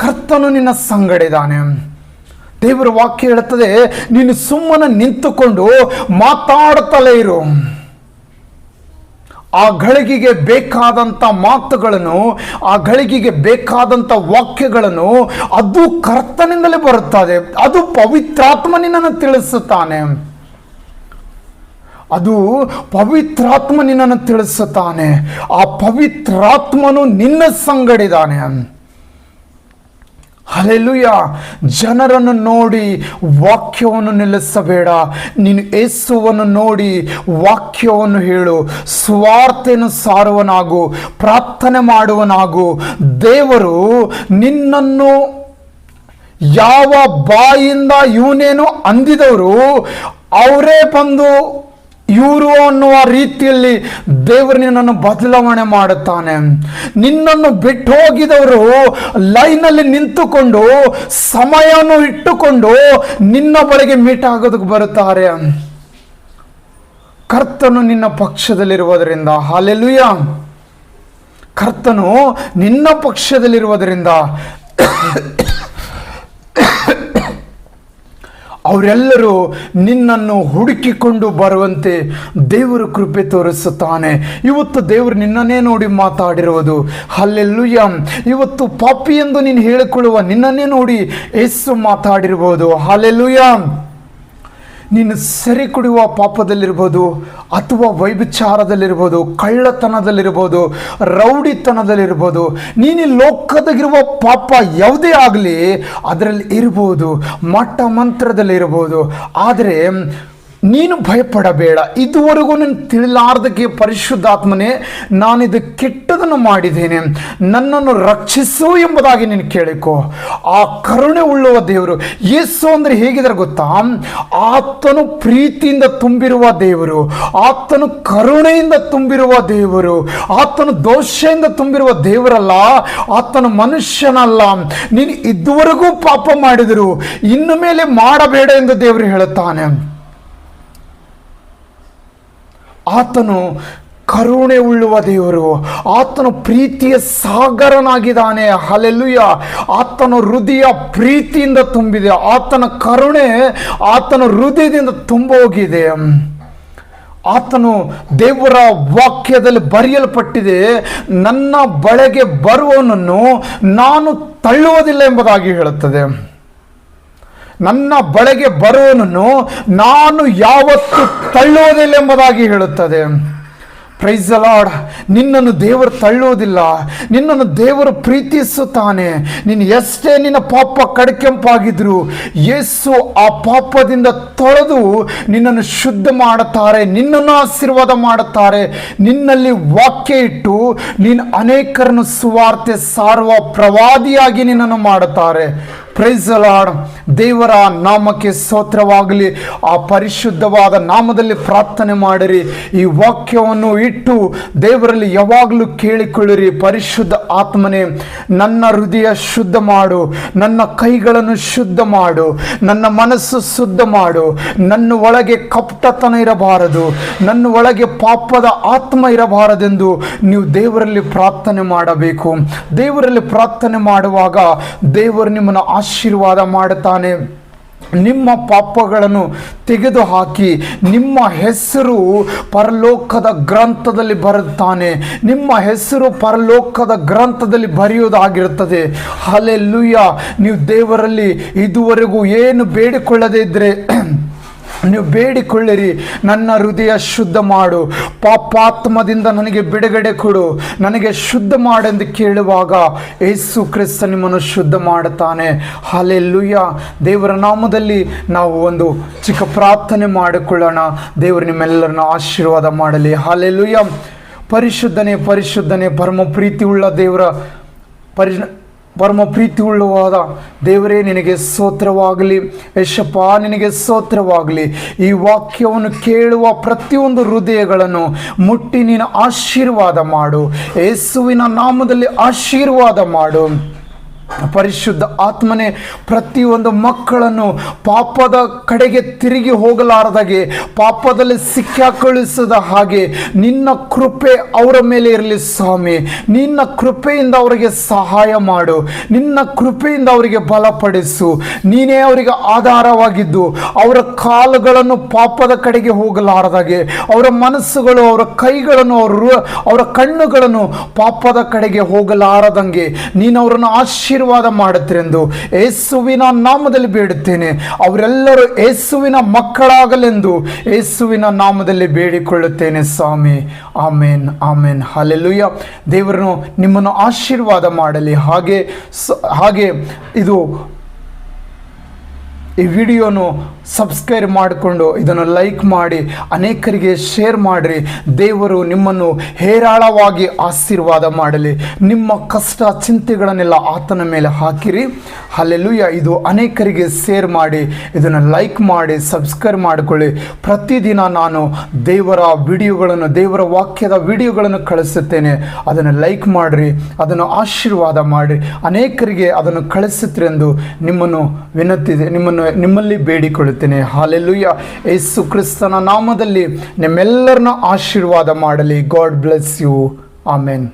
ಕರ್ತನು ನಿನ್ನ ಸಂಗಡಿದ್ದಾನೆ. ದೇವರ ವಾಕ್ಯ ಹೇಳುತ್ತದೆ, ನೀನು ಸುಮ್ಮನೆ ನಿಂತುಕೊಂಡು ಮಾತಾಡುತ್ತಲೇ ಇರು. ಆ ಗಳಿಗೆಗೆ ಬೇಕಾದಂಥ ಮಾತುಗಳನ್ನು, ಆ ಗಳಿಗೆಗೆ ಬೇಕಾದಂಥ ವಾಕ್ಯಗಳನ್ನು ಅದು ಕರ್ತನಿಂದಲೇ ಬರುತ್ತದೆ. ಅದು ಪವಿತ್ರಾತ್ಮ ನಿನ್ನನ್ನು ತಿಳಿಸುತ್ತಾನೆ. ಅದು ಪವಿತ್ರಾತ್ಮ ನಿನ್ನನ್ನು ತಿಳಿಸುತ್ತಾನೆ. ಆ ಪವಿತ್ರಾತ್ಮನು ನಿನ್ನ ಸಂಗಡಿದ್ದಾನೆ. ಹಲ್ಲೆಲೂಯ. ಜನರನ್ನು ನೋಡಿ ವಾಕ್ಯವನ್ನು ನಿಲ್ಲಿಸಬೇಡ. ನೀನು ಯೇಸುವನ್ನು ನೋಡಿ ವಾಕ್ಯವನ್ನು ಹೇಳು. ಸ್ವಾರ್ಥೆಯನ್ನು ಸಾರುವನಾಗು, ಪ್ರಾರ್ಥನೆ ಮಾಡುವನಾಗು. ದೇವರು ನಿನ್ನನ್ನು ಯಾವ ಬಾಯಿಂದ ಇವನೇನು ಅಂದಿದವರು ಅವರೇ ಬಂದು ಇವರು ಅನ್ನುವ ರೀತಿಯಲ್ಲಿ ದೇವರು ನಿನ್ನನ್ನು ಬದಲಾವಣೆ ಮಾಡುತ್ತಾನೆ. ನಿನ್ನನ್ನು ಬಿಟ್ಟು ಹೋಗಿದವರು ಲೈನಲ್ಲಿ ನಿಂತುಕೊಂಡು ಸಮಯವನ್ನು ಇಟ್ಟುಕೊಂಡು ನಿನ್ನ ಬಳಿಗೆ ಮೀಟ್ ಆಗೋದಕ್ಕೆ ಬರುತ್ತಾರೆ. ಕರ್ತನು ನಿನ್ನ ಪಕ್ಷದಲ್ಲಿರುವುದರಿಂದ, ಹಲ್ಲೆಲೂಯ, ಕರ್ತನು ನಿನ್ನ ಪಕ್ಷದಲ್ಲಿರುವುದರಿಂದ ಅವರೆಲ್ಲರೂ ನಿನ್ನನ್ನು ಹುಡುಕಿಕೊಂಡು ಬರುವಂತೆ ದೇವರು ಕೃಪೆ ತೋರಿಸುತ್ತಾನೆ. ಇವತ್ತು ದೇವರು ನಿನ್ನನ್ನೇ ನೋಡಿ ಮಾತಾಡಿರುವುದು. ಹಲ್ಲೆಲೂಯ. ಇವತ್ತು ಪಾಪಿ ಎಂದು ನೀನು ಹೇಳಿಕೊಳ್ಳುವ ನಿನ್ನನ್ನೇ ನೋಡಿ ಯೇಸು ಮಾತಾಡಿರ್ಬೋದು. ಹಲ್ಲೆಲೂಯ. ನೀನು ಸರಿ ಕುಡಿಯುವ ಪಾಪದಲ್ಲಿರ್ಬೋದು, ಅಥವಾ ವೈಭಿಚಾರದಲ್ಲಿರ್ಬೋದು, ಕಳ್ಳತನದಲ್ಲಿರ್ಬೋದು, ರೌಡಿತನದಲ್ಲಿರ್ಬೋದು, ನೀನು ಲೋಕದಾಗಿರುವ ಪಾಪ ಯಾವುದೇ ಆಗಲಿ ಅದರಲ್ಲಿ ಇರ್ಬೋದು, ಮಠ ಮಂತ್ರದಲ್ಲಿರ್ಬೋದು. ಆದರೆ ನೀನು ಭಯಪಡಬೇಡ. ಇದುವರೆಗೂ ನೀನು ತಿಳಿಲಾರ್ದಕ್ಕೆ ಪರಿಶುದ್ಧಾತ್ಮನೇ ನಾನಿದು ಕೆಟ್ಟದನ್ನು ಮಾಡಿದ್ದೇನೆ, ನನ್ನನ್ನು ರಕ್ಷಿಸು ಎಂಬುದಾಗಿ ನೀನು ಕೇಳಿಕೋ. ಆ ಕರುಣೆ ಉಳ್ಳುವ ದೇವರು. ಯೇಸು ಅಂದರೆ ಹೇಗಿದ್ದಾರೆ ಗೊತ್ತಾ? ಆತನು ಪ್ರೀತಿಯಿಂದ ತುಂಬಿರುವ ದೇವರು, ಆತನು ಕರುಣೆಯಿಂದ ತುಂಬಿರುವ ದೇವರು, ಆತನು ದೋಷದಿಂದ ತುಂಬಿರುವ ದೇವರಲ್ಲ, ಆತನು ಮನುಷ್ಯನಲ್ಲ. ನೀನು ಇದುವರೆಗೂ ಪಾಪ ಮಾಡಿದರು, ಇನ್ನು ಮೇಲೆ ಮಾಡಬೇಡ ಎಂದು ದೇವರು ಹೇಳುತ್ತಾನೆ. ಆತನು ಕರುಣೆ ಉಳ್ಳುವ ದೇವರು, ಆತನು ಪ್ರೀತಿಯ ಸಾಗರನಾಗಿದ್ದಾನೆ. ಹಲ್ಲೆಲೂಯ. ಆತನ ಹೃದಯ ಪ್ರೀತಿಯಿಂದ ತುಂಬಿದೆ, ಆತನ ಕರುಣೆ ಆತನ ಹೃದಯದಿಂದ ತುಂಬೋಗಿದೆ. ಆತನು ದೇವರ ವಾಕ್ಯದಲ್ಲಿ ಬರೆಯಲ್ಪಟ್ಟಿದೆ, ನನ್ನ ಬಳಿಗೆ ಬರುವವನನ್ನು ನಾನು ತಳ್ಳುವುದಿಲ್ಲ ಎಂಬುದಾಗಿ ಹೇಳುತ್ತದೆ. ನನ್ನ ಬಳಿಗೆ ಬರುವವನನ್ನು ನಾನು ಯಾವತ್ತೂ ತಳ್ಳುವುದಿಲ್ಲ ಎಂಬುದಾಗಿ ಹೇಳುತ್ತದೆ. Price the lord. ನಿನ್ನನ್ನು ದೇವರು ತಳ್ಳುವುದಿಲ್ಲ, ನಿನ್ನನ್ನು ದೇವರು ಪ್ರೀತಿಸುತ್ತಾನೆ. ನೀನು ಎಷ್ಟೇ ನಿನ್ನ ಪಾಪ ಕಡಕೆಂಪಾಗಿದ್ರು ಯೇಸು ಆ ಪಾಪದಿಂದ ತೊಳೆದು ನಿನ್ನನ್ನು ಶುದ್ಧ ಮಾಡುತ್ತಾರೆ, ನಿನ್ನನ್ನು ಆಶೀರ್ವಾದ ಮಾಡುತ್ತಾರೆ. ನಿನ್ನಲ್ಲಿ ವಾಕ್ಯ ಇಟ್ಟು ನೀನು ಅನೇಕರನ್ನು ಸುವಾರ್ತೆ ಸಾರುವ ಪ್ರವಾದಿಯಾಗಿ ನಿನ್ನನ್ನು ಮಾಡುತ್ತಾರೆ. Price the lord. ದೇವರ ನಾಮಕ್ಕೆ ಸ್ತೋತ್ರವಾಗಲಿ. ಆ ಪರಿಶುದ್ಧವಾದ ನಾಮದಲ್ಲಿ ಪ್ರಾರ್ಥನೆ ಮಾಡಿರಿ. ಈ ವಾಕ್ಯವನ್ನು ಇಟ್ಟು ದೇವರಲ್ಲಿ ಯಾವಾಗಲೂ ಕೇಳಿಕೊಳ್ಳಿರಿ. ಪರಿಶುದ್ಧ ಆತ್ಮನೇ, ನನ್ನ ಹೃದಯ ಶುದ್ಧ ಮಾಡು, ನನ್ನ ಕೈಗಳನ್ನು ಶುದ್ಧ ಮಾಡು, ನನ್ನ ಮನಸ್ಸು ಶುದ್ಧ ಮಾಡು. ನನ್ನ ಒಳಗೆ ಕಪಟತನ ಇರಬಾರದು, ನನ್ನ ಒಳಗೆ ಪಾಪದ ಆತ್ಮ ಇರಬಾರದೆಂದು ನೀವು ದೇವರಲ್ಲಿ ಪ್ರಾರ್ಥನೆ ಮಾಡಬೇಕು. ದೇವರಲ್ಲಿ ಪ್ರಾರ್ಥನೆ ಮಾಡುವಾಗ ದೇವರು ನಿಮ್ಮನ್ನು ಆಶೀರ್ವಾದ ಮಾಡುತ್ತಾನೆ. ನಿಮ್ಮ ಪಾಪಗಳನ್ನು ತೆಗೆದುಹಾಕಿ ನಿಮ್ಮ ಹೆಸರು ಪರಲೋಕದ ಗ್ರಂಥದಲ್ಲಿ ಬರುತ್ತಾನೆ. ನಿಮ್ಮ ಹೆಸರು ಪರಲೋಕದ ಗ್ರಂಥದಲ್ಲಿ ಬರೆಯುವುದಾಗಿರುತ್ತದೆ. ಹಲ್ಲೆಲೂಯ. ನೀವು ದೇವರಲ್ಲಿ ಇದುವರೆಗೂ ಏನು ಬೇಡಿಕೊಳ್ಳದೇ ಇದ್ದರೆ ನೀವು ಬೇಡಿಕೊಳ್ಳಿರಿ, ನನ್ನ ಹೃದಯ ಶುದ್ಧ ಮಾಡು, ಪಾಪಾತ್ಮದಿಂದ ನನಗೆ ಬಿಡುಗಡೆ ಕೊಡು, ನನಗೆ ಶುದ್ಧ ಮಾಡೆಂದು ಕೇಳುವಾಗ ಯೇಸು ಕ್ರಿಸ್ತ ನಿಮ್ಮನ್ನು ಶುದ್ಧ ಮಾಡುತ್ತಾನೆ. ಹಲ್ಲೆಲೂಯ. ದೇವರ ನಾಮದಲ್ಲಿ ನಾವು ಒಂದು ಚಿಕ್ಕ ಪ್ರಾರ್ಥನೆ ಮಾಡಿಕೊಳ್ಳೋಣ. ದೇವರು ನಿಮ್ಮೆಲ್ಲರನ್ನ ಆಶೀರ್ವಾದ ಮಾಡಲಿ. ಹಲ್ಲೆಲೂಯ. ಪರಿಶುದ್ಧನೇ ಪರಿಶುದ್ಧನೇ ಪರಮ ಪ್ರೀತಿ ಉಳ್ಳ ದೇವರ ಪರಮ ಪ್ರೀತಿ ಉಳ್ಳವಾದ ದೇವರೇ ನಿನಗೆ ಸ್ತೋತ್ರವಾಗಲಿ. ಯೇಸಪ್ಪ ನಿನಗೆ ಸ್ತೋತ್ರವಾಗಲಿ. ಈ ವಾಕ್ಯವನ್ನು ಕೇಳುವ ಪ್ರತಿಯೊಂದು ಹೃದಯಗಳನ್ನು ಮುಟ್ಟಿ ನೀನು ಆಶೀರ್ವಾದ ಮಾಡು. ಯೇಸುವಿನ ನಾಮದಲ್ಲಿ ಆಶೀರ್ವಾದ ಮಾಡು. ಪರಿಶುದ್ಧ ಆತ್ಮನೇ, ಪ್ರತಿಯೊಂದು ಮಕ್ಕಳನ್ನು ಪಾಪದ ಕಡೆಗೆ ತಿರುಗಿ ಹೋಗಲಾರದಾಗೆ, ಪಾಪದಲ್ಲಿ ಸಿಕ್ಕಾಕೊಳ್ಳಿಸದ ಹಾಗೆ ನಿನ್ನ ಕೃಪೆ ಅವರ ಮೇಲೆ ಇರಲಿ ಸ್ವಾಮಿ. ನಿನ್ನ ಕೃಪೆಯಿಂದ ಅವರಿಗೆ ಸಹಾಯ ಮಾಡು. ನಿನ್ನ ಕೃಪೆಯಿಂದ ಅವರಿಗೆ ಬಲಪಡಿಸು. ನೀನೇ ಅವರಿಗೆ ಆಧಾರವಾಗಿದ್ದು ಅವರ ಕಾಲುಗಳನ್ನು ಪಾಪದ ಕಡೆಗೆ ಹೋಗಲಾರದಾಗೆ, ಅವರ ಮನಸ್ಸುಗಳು, ಅವರ ಕೈಗಳನ್ನು, ಅವರ ಕಣ್ಣುಗಳನ್ನು ಪಾಪದ ಕಡೆಗೆ ಹೋಗಲಾರದಂಗೆ ನೀನು ಅವರನ್ನು ಆಶೀರ್ವಾದ ಮಾಡುತ್ತೆಂದು ಯೇಸುವಿನ ನಾಮದಲ್ಲಿ ಬೇಡುತ್ತೇನೆ. ಅವರೆಲ್ಲರೂ ಯೇಸುವಿನ ಮಕ್ಕಳಾಗಲೆಂದು ಯೇಸುವಿನ ನಾಮದಲ್ಲಿ ಬೇಡಿಕೊಳ್ಳುತ್ತೇನೆ ಸ್ವಾಮಿ. ಆಮೇನ್, ಆಮೇನ್, ಹಲ್ಲೆಲೂಯಾ. ದೇವರನ್ನು ನಿಮ್ಮನ್ನು ಆಶೀರ್ವಾದ ಮಾಡಲಿ. ಹಾಗೆ ಇದು ಈ ವಿಡಿಯೋನು ಸಬ್ಸ್ಕ್ರೈಬ್ ಮಾಡಿಕೊಂಡು ಇದನ್ನು ಲೈಕ್ ಮಾಡಿ ಅನೇಕರಿಗೆ ಶೇರ್ ಮಾಡಿರಿ. ದೇವರು ನಿಮ್ಮನ್ನು ಹೇರಾಳವಾಗಿ ಆಶೀರ್ವಾದ ಮಾಡಲಿ. ನಿಮ್ಮ ಕಷ್ಟ ಚಿಂತೆಗಳನ್ನೆಲ್ಲ ಆತನ ಮೇಲೆ ಹಾಕಿರಿ. ಹಲ್ಲೆಲೂಯಾ. ಇದು ಅನೇಕರಿಗೆ ಶೇರ್ ಮಾಡಿ, ಇದನ್ನು ಲೈಕ್ ಮಾಡಿ, ಸಬ್ಸ್ಕ್ರೈಬ್ ಮಾಡಿಕೊಳ್ಳಿ. ಪ್ರತಿದಿನ ನಾನು ದೇವರ ವಿಡಿಯೋಗಳನ್ನು, ದೇವರ ವಾಕ್ಯದ ವಿಡಿಯೋಗಳನ್ನು ಕಳಿಸುತ್ತೇನೆ. ಅದನ್ನು ಲೈಕ್ ಮಾಡಿರಿ, ಅದನ್ನು ಆಶೀರ್ವಾದ ಮಾಡಿರಿ, ಅನೇಕರಿಗೆ ಅದನ್ನು ಕಳಿಸುತ್ತೀರಿ ಎಂದು ನಿಮ್ಮಲ್ಲಿ ಬೇಡಿಕೊಳ್ಳುತ್ತೇನೆ. ಹಲ್ಲೆಲೂಯಾ. ಯೇಸು ಕ್ರಿಸ್ತನ ನಾಮದಲ್ಲಿ ನಿಮ್ಮೆಲ್ಲರನ್ನ ಆಶೀರ್ವಾದ ಮಾಡಲಿ. God bless you. ಆಮೆನ್.